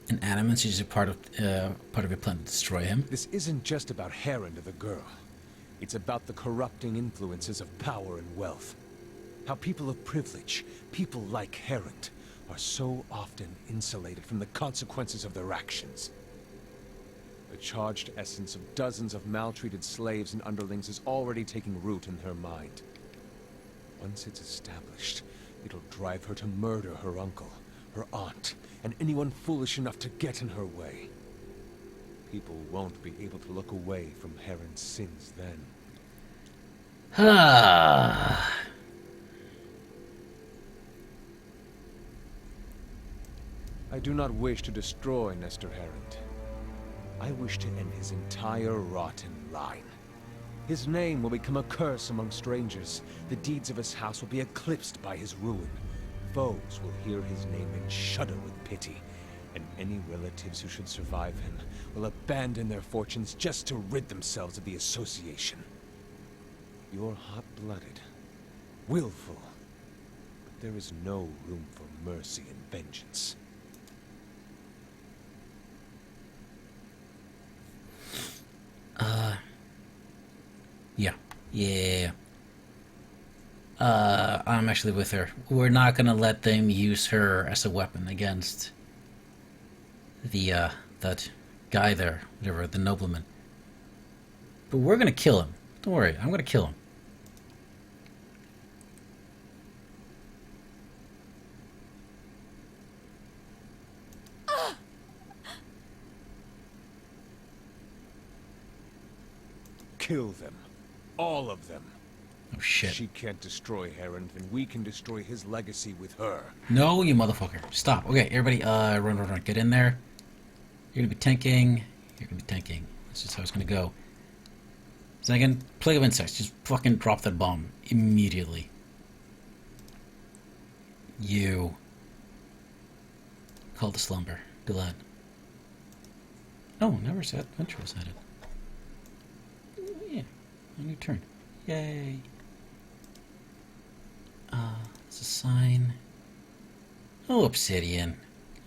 And Animus is a part of your plan to destroy him. This isn't just about Heron to the girl. It's about the corrupting influences of power and wealth. How people of privilege, people like Heron, are so often insulated from the consequences of their actions. The charged essence of dozens of maltreated slaves and underlings is already taking root in her mind. Once it's established, it'll drive her to murder her uncle, her aunt, and anyone foolish enough to get in her way. People won't be able to look away from Heron's sins then. Ah. I do not wish to destroy Nestor Heron. I wish to end his entire rotten line. His name will become a curse among strangers. The deeds of his house will be eclipsed by his ruin. Foes will hear his name and shudder with pity. And any relatives who should survive him will abandon their fortunes just to rid themselves of the association. You're hot-blooded, willful, but there is no room for mercy and vengeance. Yeah. I'm actually with her. We're not gonna let them use her as a weapon against the, that guy there, whatever, the nobleman. But we're gonna kill him. Don't worry, I'm gonna kill him. Kill them. All of them. Oh shit. She can't destroy Heron, then we can destroy his legacy with her. No, you motherfucker. Stop. Okay, everybody, run. Get in there. You're gonna be tanking. You're gonna be tanking. That's just how it's gonna go. Second, Plague of Insects. Just fucking drop that bomb immediately. You. Call to slumber. Glad. Oh, never said Venture was added. Yeah, a new turn. Yay. It's a sign. Oh, Obsidian.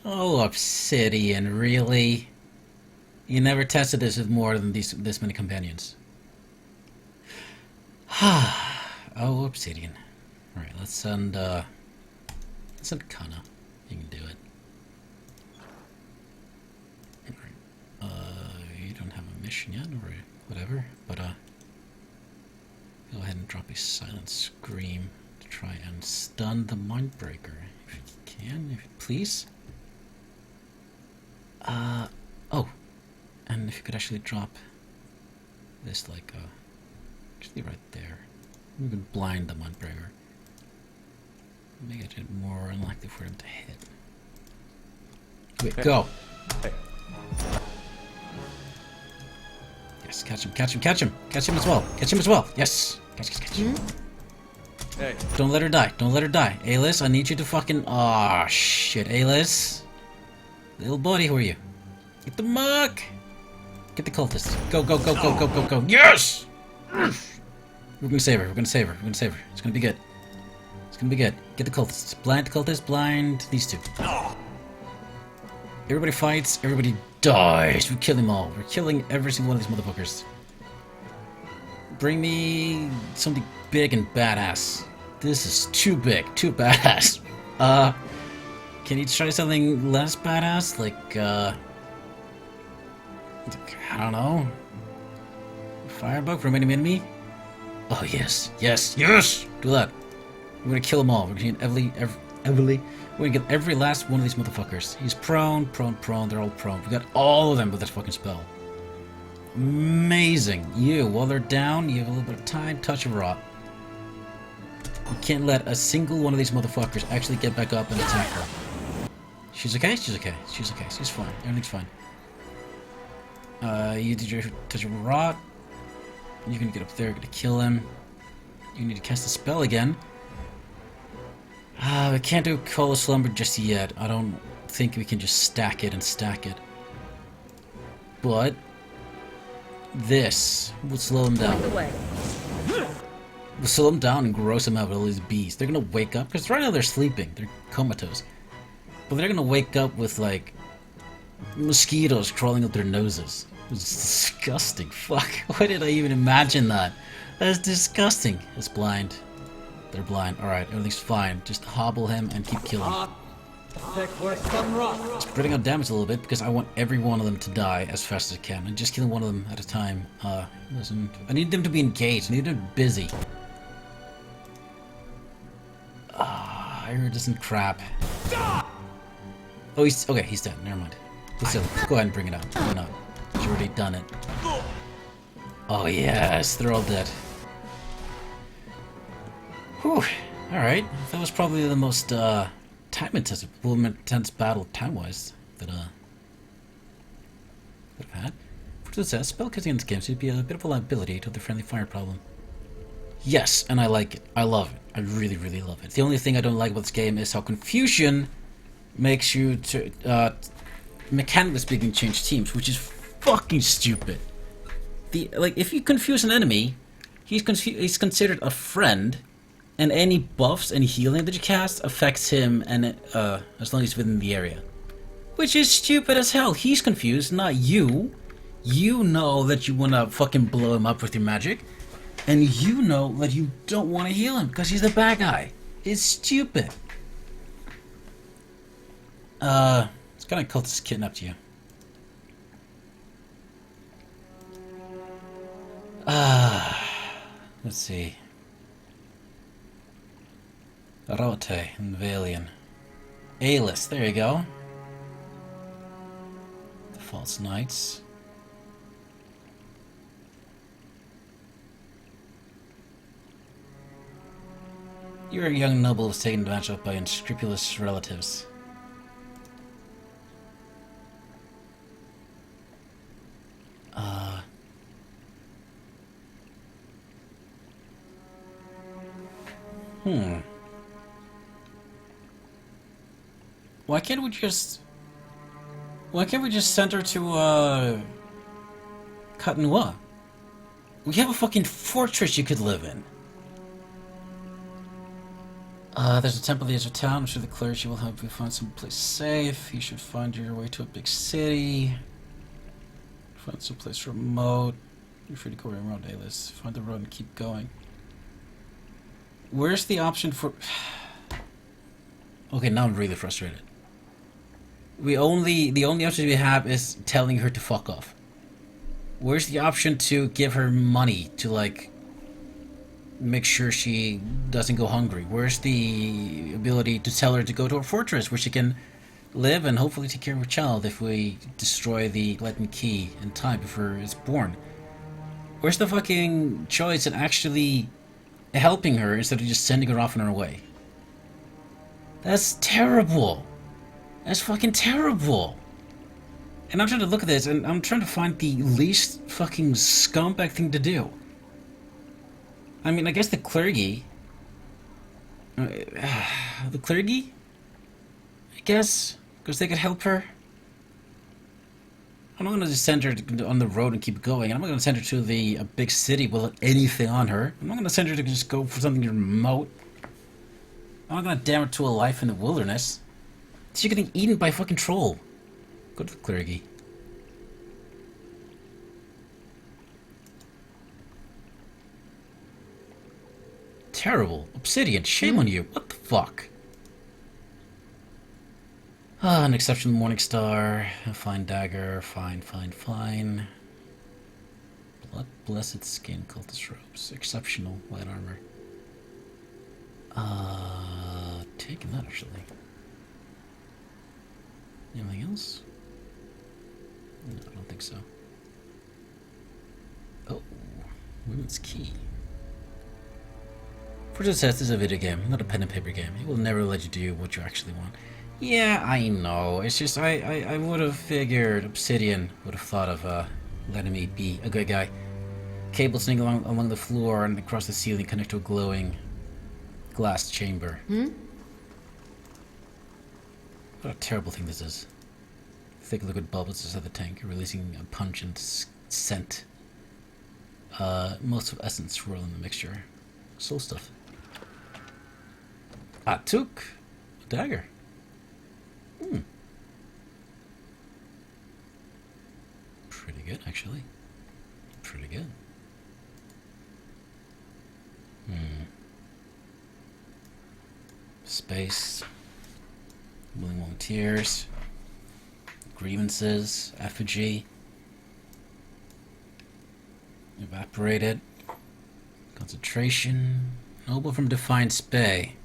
Oh, Obsidian, really? You never tested this with more than this many companions. Oh, Obsidian. Alright, let's send Kana. You can do it. Alright. You don't have a mission yet, or whatever, but, go ahead and drop a silent scream to try and stun the Mindbreaker. If you can, please. Oh. And if you could actually drop this, like, actually right there. You can blind the Mindbreaker. Make it more unlikely for him to hit. Wait, go! Hey. Yes, catch him, catch him, catch him! Catch him as well! Catch him as well! Yes! Catch, catch, catch. Hey. Don't let her die, don't let her die. Alice, I need you to fucking... Aw, shit, Alice. Little buddy, who are you? Get the mug! Get the cultist. Go, go, go, go, go, go, go. Yes! We're gonna save her, we're gonna save her, we're gonna save her. It's gonna be good. It's gonna be good. Get the cultists. Blind the cultists, blind these two. Everybody fights, everybody dies. We kill them all. We're killing every single one of these motherfuckers. Bring me something big and badass. This is too big, too badass. Can you try something less badass? Like, I don't know. Firebug from enemy? Oh, yes, yes, yes! Do that. We're gonna kill them all. We're gonna get we're gonna get every last one of these motherfuckers. He's prone, prone, prone. They're all prone. We got all of them with this fucking spell. Amazing. You, while they're down, you have a little bit of time. Touch of rot. You can't let a single one of these motherfuckers actually get back up and attack her. She's okay? She's okay. She's okay. She's fine. Everything's fine. You did your touch of rot. You're gonna get up there, gonna kill him. You need to cast a spell again. We can't do Call of Slumber just yet. I don't think we can just stack it and stack it. But this will slow them down. We'll slow them down and gross them out with all these bees. They're gonna wake up, because right now they're sleeping. They're comatose. But they're gonna wake up with, like, mosquitoes crawling up their noses. It's disgusting. Fuck. Why did I even imagine that? That's disgusting. It's blind. They're blind. Alright, everything's fine. Just hobble him and keep killing him. Spreading out damage a little bit because I want every one of them to die as fast as I can. And just killing one of them at a time. Listen. I need them to be engaged. I need them to be busy. I heard this crap. Oh, he's... Okay, he's dead. Never mind. Let's go ahead and bring it out. Why not? He's already done it. Oh, yes. They're all dead. Whew. Alright. That was probably the most, intense battle time-wise that, could have had. For the says, spellcasting in this game seems to be a bit of a liability to the friendly fire problem. Yes, and I like it. I love it. I really, really love it. The only thing I don't like about this game is how confusion makes you to, mechanically speaking, change teams, which is fucking stupid. Like, if you confuse an enemy, he's considered a friend, and any buffs and healing that you cast affects him, and as long as he's within the area. Which is stupid as hell. He's confused, not you. You know that you want to fucking blow him up with your magic, and you know that you don't want to heal him because he's the bad guy. It's stupid. It's kind of cultist kidnapped you. Let's see. Rote and Valian. Alice, there you go. The False Knights. You're a young noble who was taken advantage of by unscrupulous relatives. Why can't we just send her to, Katanua? We have a fucking fortress you could live in. There's a temple at the edge of town. I'm sure the clergy will help you find some place safe. You should find your way to a big city. Find some place remote. You're free to go around, Alice. Find the road and keep going. Where's the option for... Okay, now I'm really frustrated. The only option we have is telling her to fuck off. Where's the option to give her money to, like, make sure she doesn't go hungry? Where's the ability to tell her to go to a fortress where she can live and hopefully take care of her child if we destroy the Latin key in time before it's born? Where's the fucking choice in actually helping her instead of just sending her off on her way? That's terrible. That's fucking terrible. And I'm trying to look at this and I'm trying to find the least fucking scumbag thing to do. I mean, I guess the clergy. The clergy? I guess? Because they could help her. I'm not going to just send her on the road and keep going. I'm not going to send her to a big city without anything on her. I'm not going to send her to just go for something remote. I'm not going to damn her to a life in the wilderness. She's getting eaten by a fucking troll. Go to the clergy. Terrible. Obsidian, shame on you. What the fuck? Ah, an exceptional morning star. A fine dagger. Fine. Blood blessed skin, cultist robes. Exceptional light armor. Taking that actually. Anything else? No, I don't think so. Oh, women's key. Forza says this is a video game, not a pen and paper game. It will never let you do what you actually want. Yeah, I know. It's just I would have figured Obsidian would have thought of letting me be a good guy. Cables sitting along the floor and across the ceiling connect to a glowing glass chamber. What a terrible thing this is. Thick liquid bubbles inside the tank, releasing a pungent scent. Most of essence swirl in the mixture. Soul stuff. I took a dagger. Pretty good, actually. Pretty good. Space. Willing volunteers. Grievances. Effigy. Evaporated. Concentration. Noble from Defiance Bay.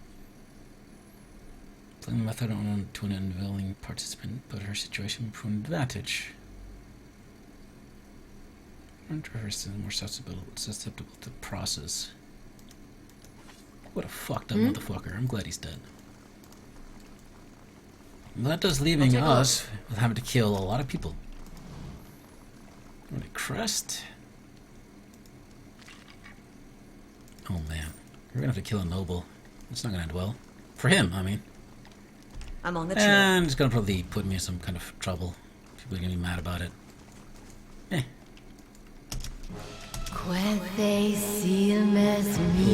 Playing the method on to an unwilling participant, but her situation proved an advantage. Render her more susceptible to the process. What a fucked up motherfucker. I'm glad he's dead. Well, that does leaving us with having to kill a lot of people. What a crest. Oh man. We're gonna have to kill a noble. It's not gonna end well. For him, I mean. I'm on the trail. And it's gonna probably put me in some kind of trouble. People are gonna be mad about it. Cool,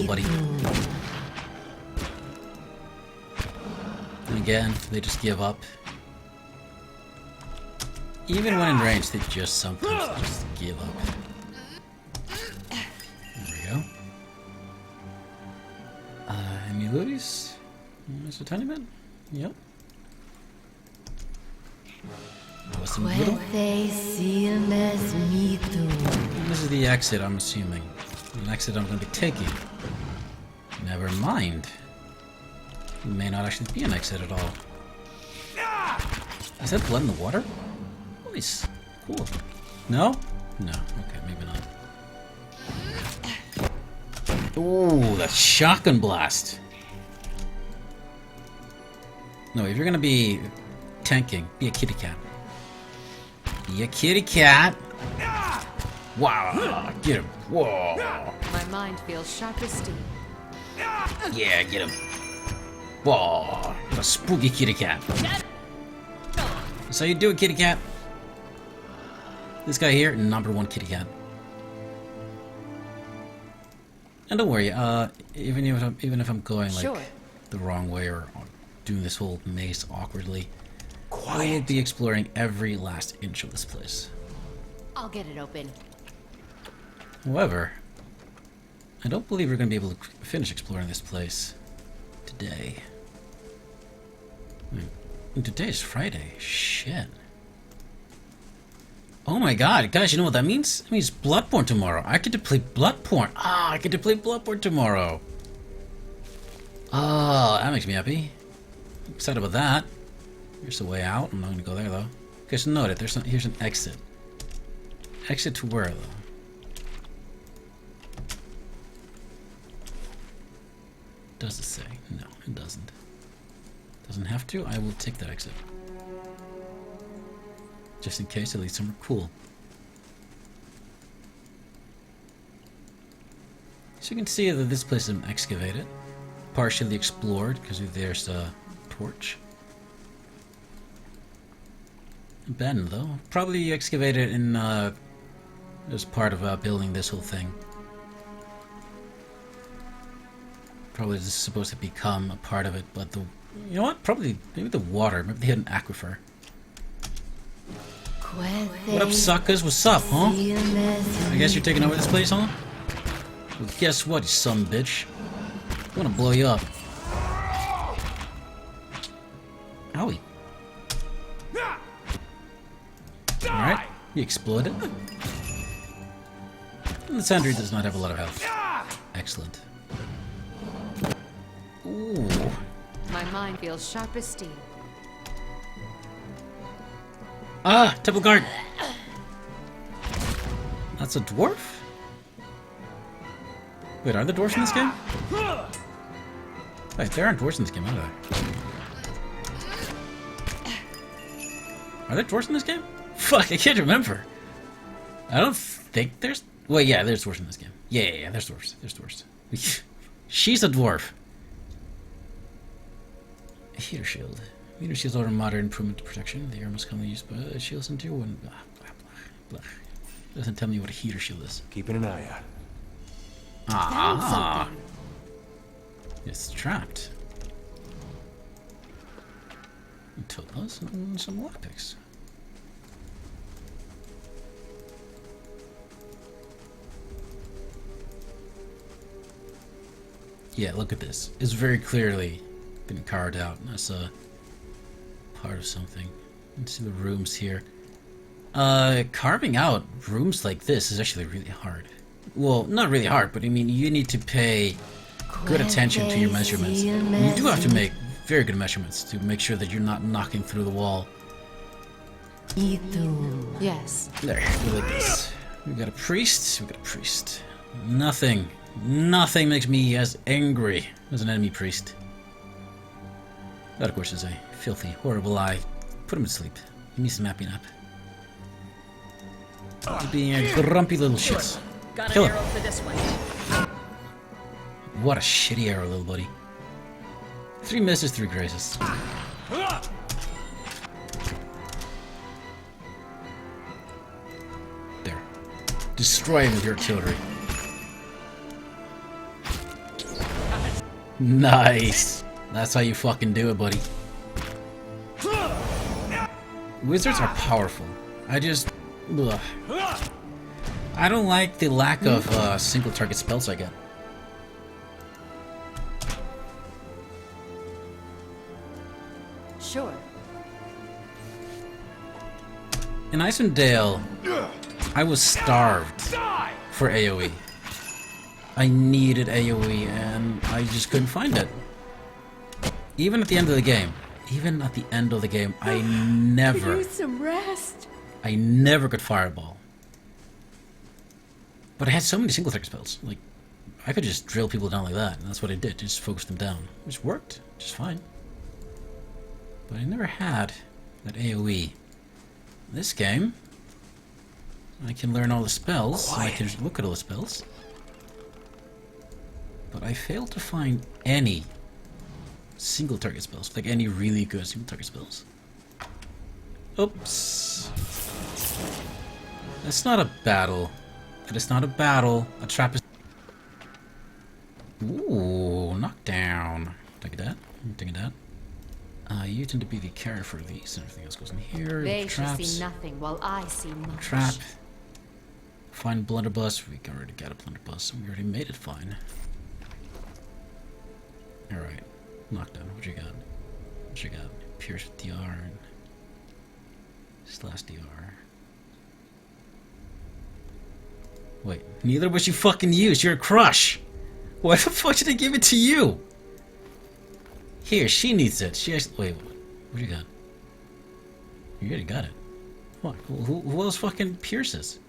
buddy. And again, they just give up. Even when in range, they just sometimes just give up. There we go. Any looties? Just a tiny bit? Yep. What's in the middle? This is the exit, I'm assuming. An exit I'm going to be taking. Never mind. It may not actually be an exit at all. Is that blood in the water? Nice. Cool. No? No. Okay, maybe not. Ooh, that shotgun blast. No, if you're going to be tanking, be a kitty cat. Be a kitty cat. Wow, get him. Whoa. My mind feels sharp as steel. Yeah, get him. Whoa, what a spooky kitty cat. That's how you do it, kitty cat. This guy here, #1 kitty cat. And don't worry, even if I'm going like the wrong way or doing this whole maze awkwardly, I will be exploring every last inch of this place. I'll get it open. However, I don't believe we're going to be able to finish exploring this place today. And today's Friday. Shit. Oh my god, guys, you know what that means? It means Bloodborne tomorrow. I get to play Bloodborne. I get to play Bloodborne tomorrow. Oh, that makes me happy. I'm excited about that. Here's the way out. I'm not gonna go there though. Okay, so note it. Here's an exit. Exit to where though? Does it say? No, it doesn't. Doesn't have to. I will take that exit. Just in case it leads somewhere cool. So you can see that this place is excavated. Partially explored, because there's a torch. Abandoned though. Probably excavated in as part of building this whole thing. Probably this is supposed to become a part of it, but you know what? Probably maybe the water. Maybe they had an aquifer. What up, suckers? What's up, huh? I guess you're taking over this place, huh? Well, guess what, you son of a bitch? I'm gonna blow you up. Owie. Alright, you exploded. And the Sandry does not have a lot of health. Excellent. Ooh. My mind feels sharp as steel. Ah, Temple Guard. That's a dwarf? Wait, are there dwarves in this game? Wait, there aren't dwarves in this game, are there? Are there dwarves in this game? Fuck, I can't remember. I don't think there's... Well, yeah, there's dwarves in this game. Yeah, there's dwarves. There's dwarves. She's a dwarf. A heater shield. Meter shields are a moderate improvement to protection. They are most commonly used by shields and tier 1. Blah, blah, blah, blah. Doesn't tell me what a heater shield is. Keeping an eye out. Ah. It's trapped. Topaz and some lockpicks. Yeah, look at this. It's very clearly been carved out as a part of something. Let's see the rooms here. Carving out rooms like this is actually really hard. Well, not really hard, but I mean, you need to pay good attention to your measurements. You do have to make very good measurements to make sure that you're not knocking through the wall. Yes. There, look at this. We got a priest, we got a priest. Nothing makes me as angry as an enemy priest. That, of course, is a filthy, horrible eye. Put him to sleep. He needs some nappy nap. He's being a grumpy little shit. Got Kill an him. arrow for this one. What a shitty arrow, little buddy. 3 misses, 3 graces. There. Destroy him with your artillery. Nice. That's how you fucking do it, buddy. Wizards are powerful. I just... Ugh. I don't like the lack of single target spells I get. Sure. In Icewind Dale, I was starved for AoE. I needed AoE and I just couldn't find it. Even at the end of the game. I never... Use some rest. I never could fireball. But I had so many single target spells. Like, I could just drill people down like that, and that's what I did. Just focus them down. Which worked just fine. But I never had that AoE. This game, I can learn all the spells. I can look at all the spells. But I failed to find any single target spells. Like any really good single target spells. Oops. That's not a battle. That is not a battle. A trap is... Ooh, knockdown. Take that. Take that. You tend to be the carrier for these. Everything else goes in here. They shall Traps. see nothing while I see much. Trap. Find blunderbuss. We already got a blunderbuss. We already made it fine. Alright. Knockdown. What you got? What you got? Pierce with DR and slash DR. Wait, neither was you fucking used. You're a crush. Why the fuck did I give it to you? Here, she needs it. She has. Wait, what you got? You already got it. What? Who else fucking pierces?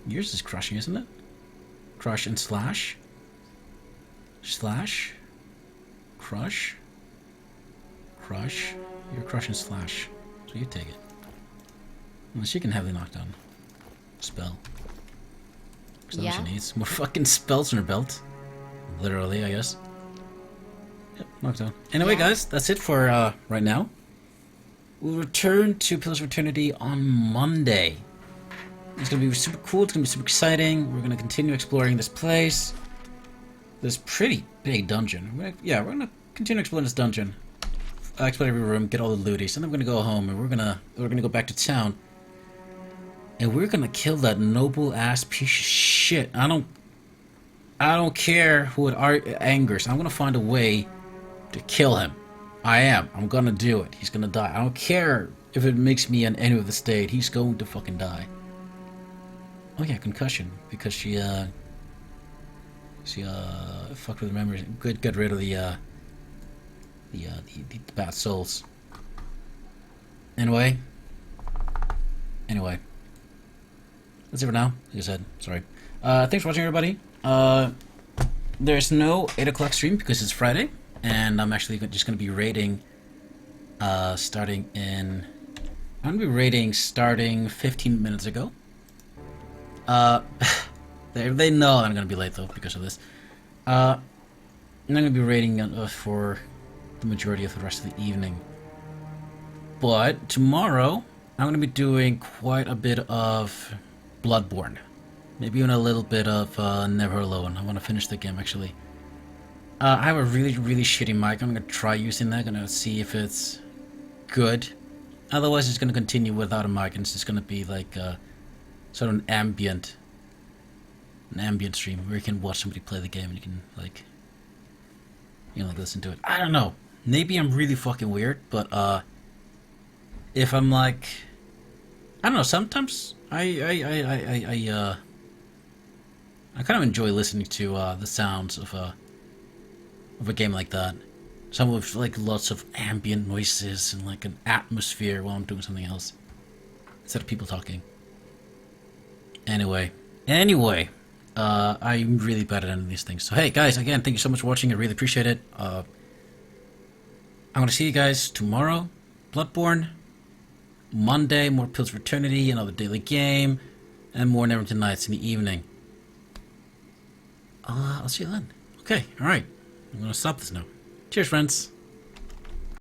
Yours is crushing, isn't it? Crush and slash. Slash. Crush. Crush. You're crush and slash. So you take it. Well, she can have the knockdown. Spell. Is that what she needs? More fucking spells on her belt. Literally, I guess. Yep, knockdown. Anyway, guys, that's it for right now. We'll return to Pillars of Eternity on Monday. It's gonna be super cool. It's gonna be super exciting. We're gonna continue exploring this place. This pretty big dungeon. We're gonna continue exploring this dungeon. Explore every room, get all the looties, and then we're gonna go home and we're gonna go back to town. And we're gonna kill that noble ass piece of shit. I don't care who it angers. I'm gonna find a way to kill him. I'm gonna do it. He's gonna die. I don't care if it makes me an enemy of the state. He's going to fucking die. Oh yeah, concussion, because she fucked with the memories. Get rid of the bad souls. Anyway. That's it for now. Like I said, sorry. Thanks for watching, everybody. There's no 8 o'clock stream because it's Friday, and I'm actually just going to be raiding, starting 15 minutes ago. They know I'm going to be late, though, because of this. I'm going to be raiding for the majority of the rest of the evening. But tomorrow, I'm going to be doing quite a bit of Bloodborne. Maybe even a little bit of Never Alone. I want to finish the game, actually. I have a really, really shitty mic. I'm going to try using that. I'm going to see if it's good. Otherwise, it's going to continue without a mic, and it's just going to be like sort of an ambient stream where you can watch somebody play the game and you can like listen to it. I don't know. Maybe I'm really fucking weird, but if I'm like, I don't know. Sometimes I kind of enjoy listening to the sounds of a game like that. Some with like lots of ambient noises and like an atmosphere while I'm doing something else instead of people talking. Anyway, I'm really bad at ending these things. So hey guys, again, thank you so much for watching. I really appreciate it. I'm gonna see you guys tomorrow. Bloodborne. Monday, more Pillars of Eternity, another daily game, and more Neverwinter Nights in the evening. I'll see you then. Okay, alright. I'm gonna stop this now. Cheers, friends.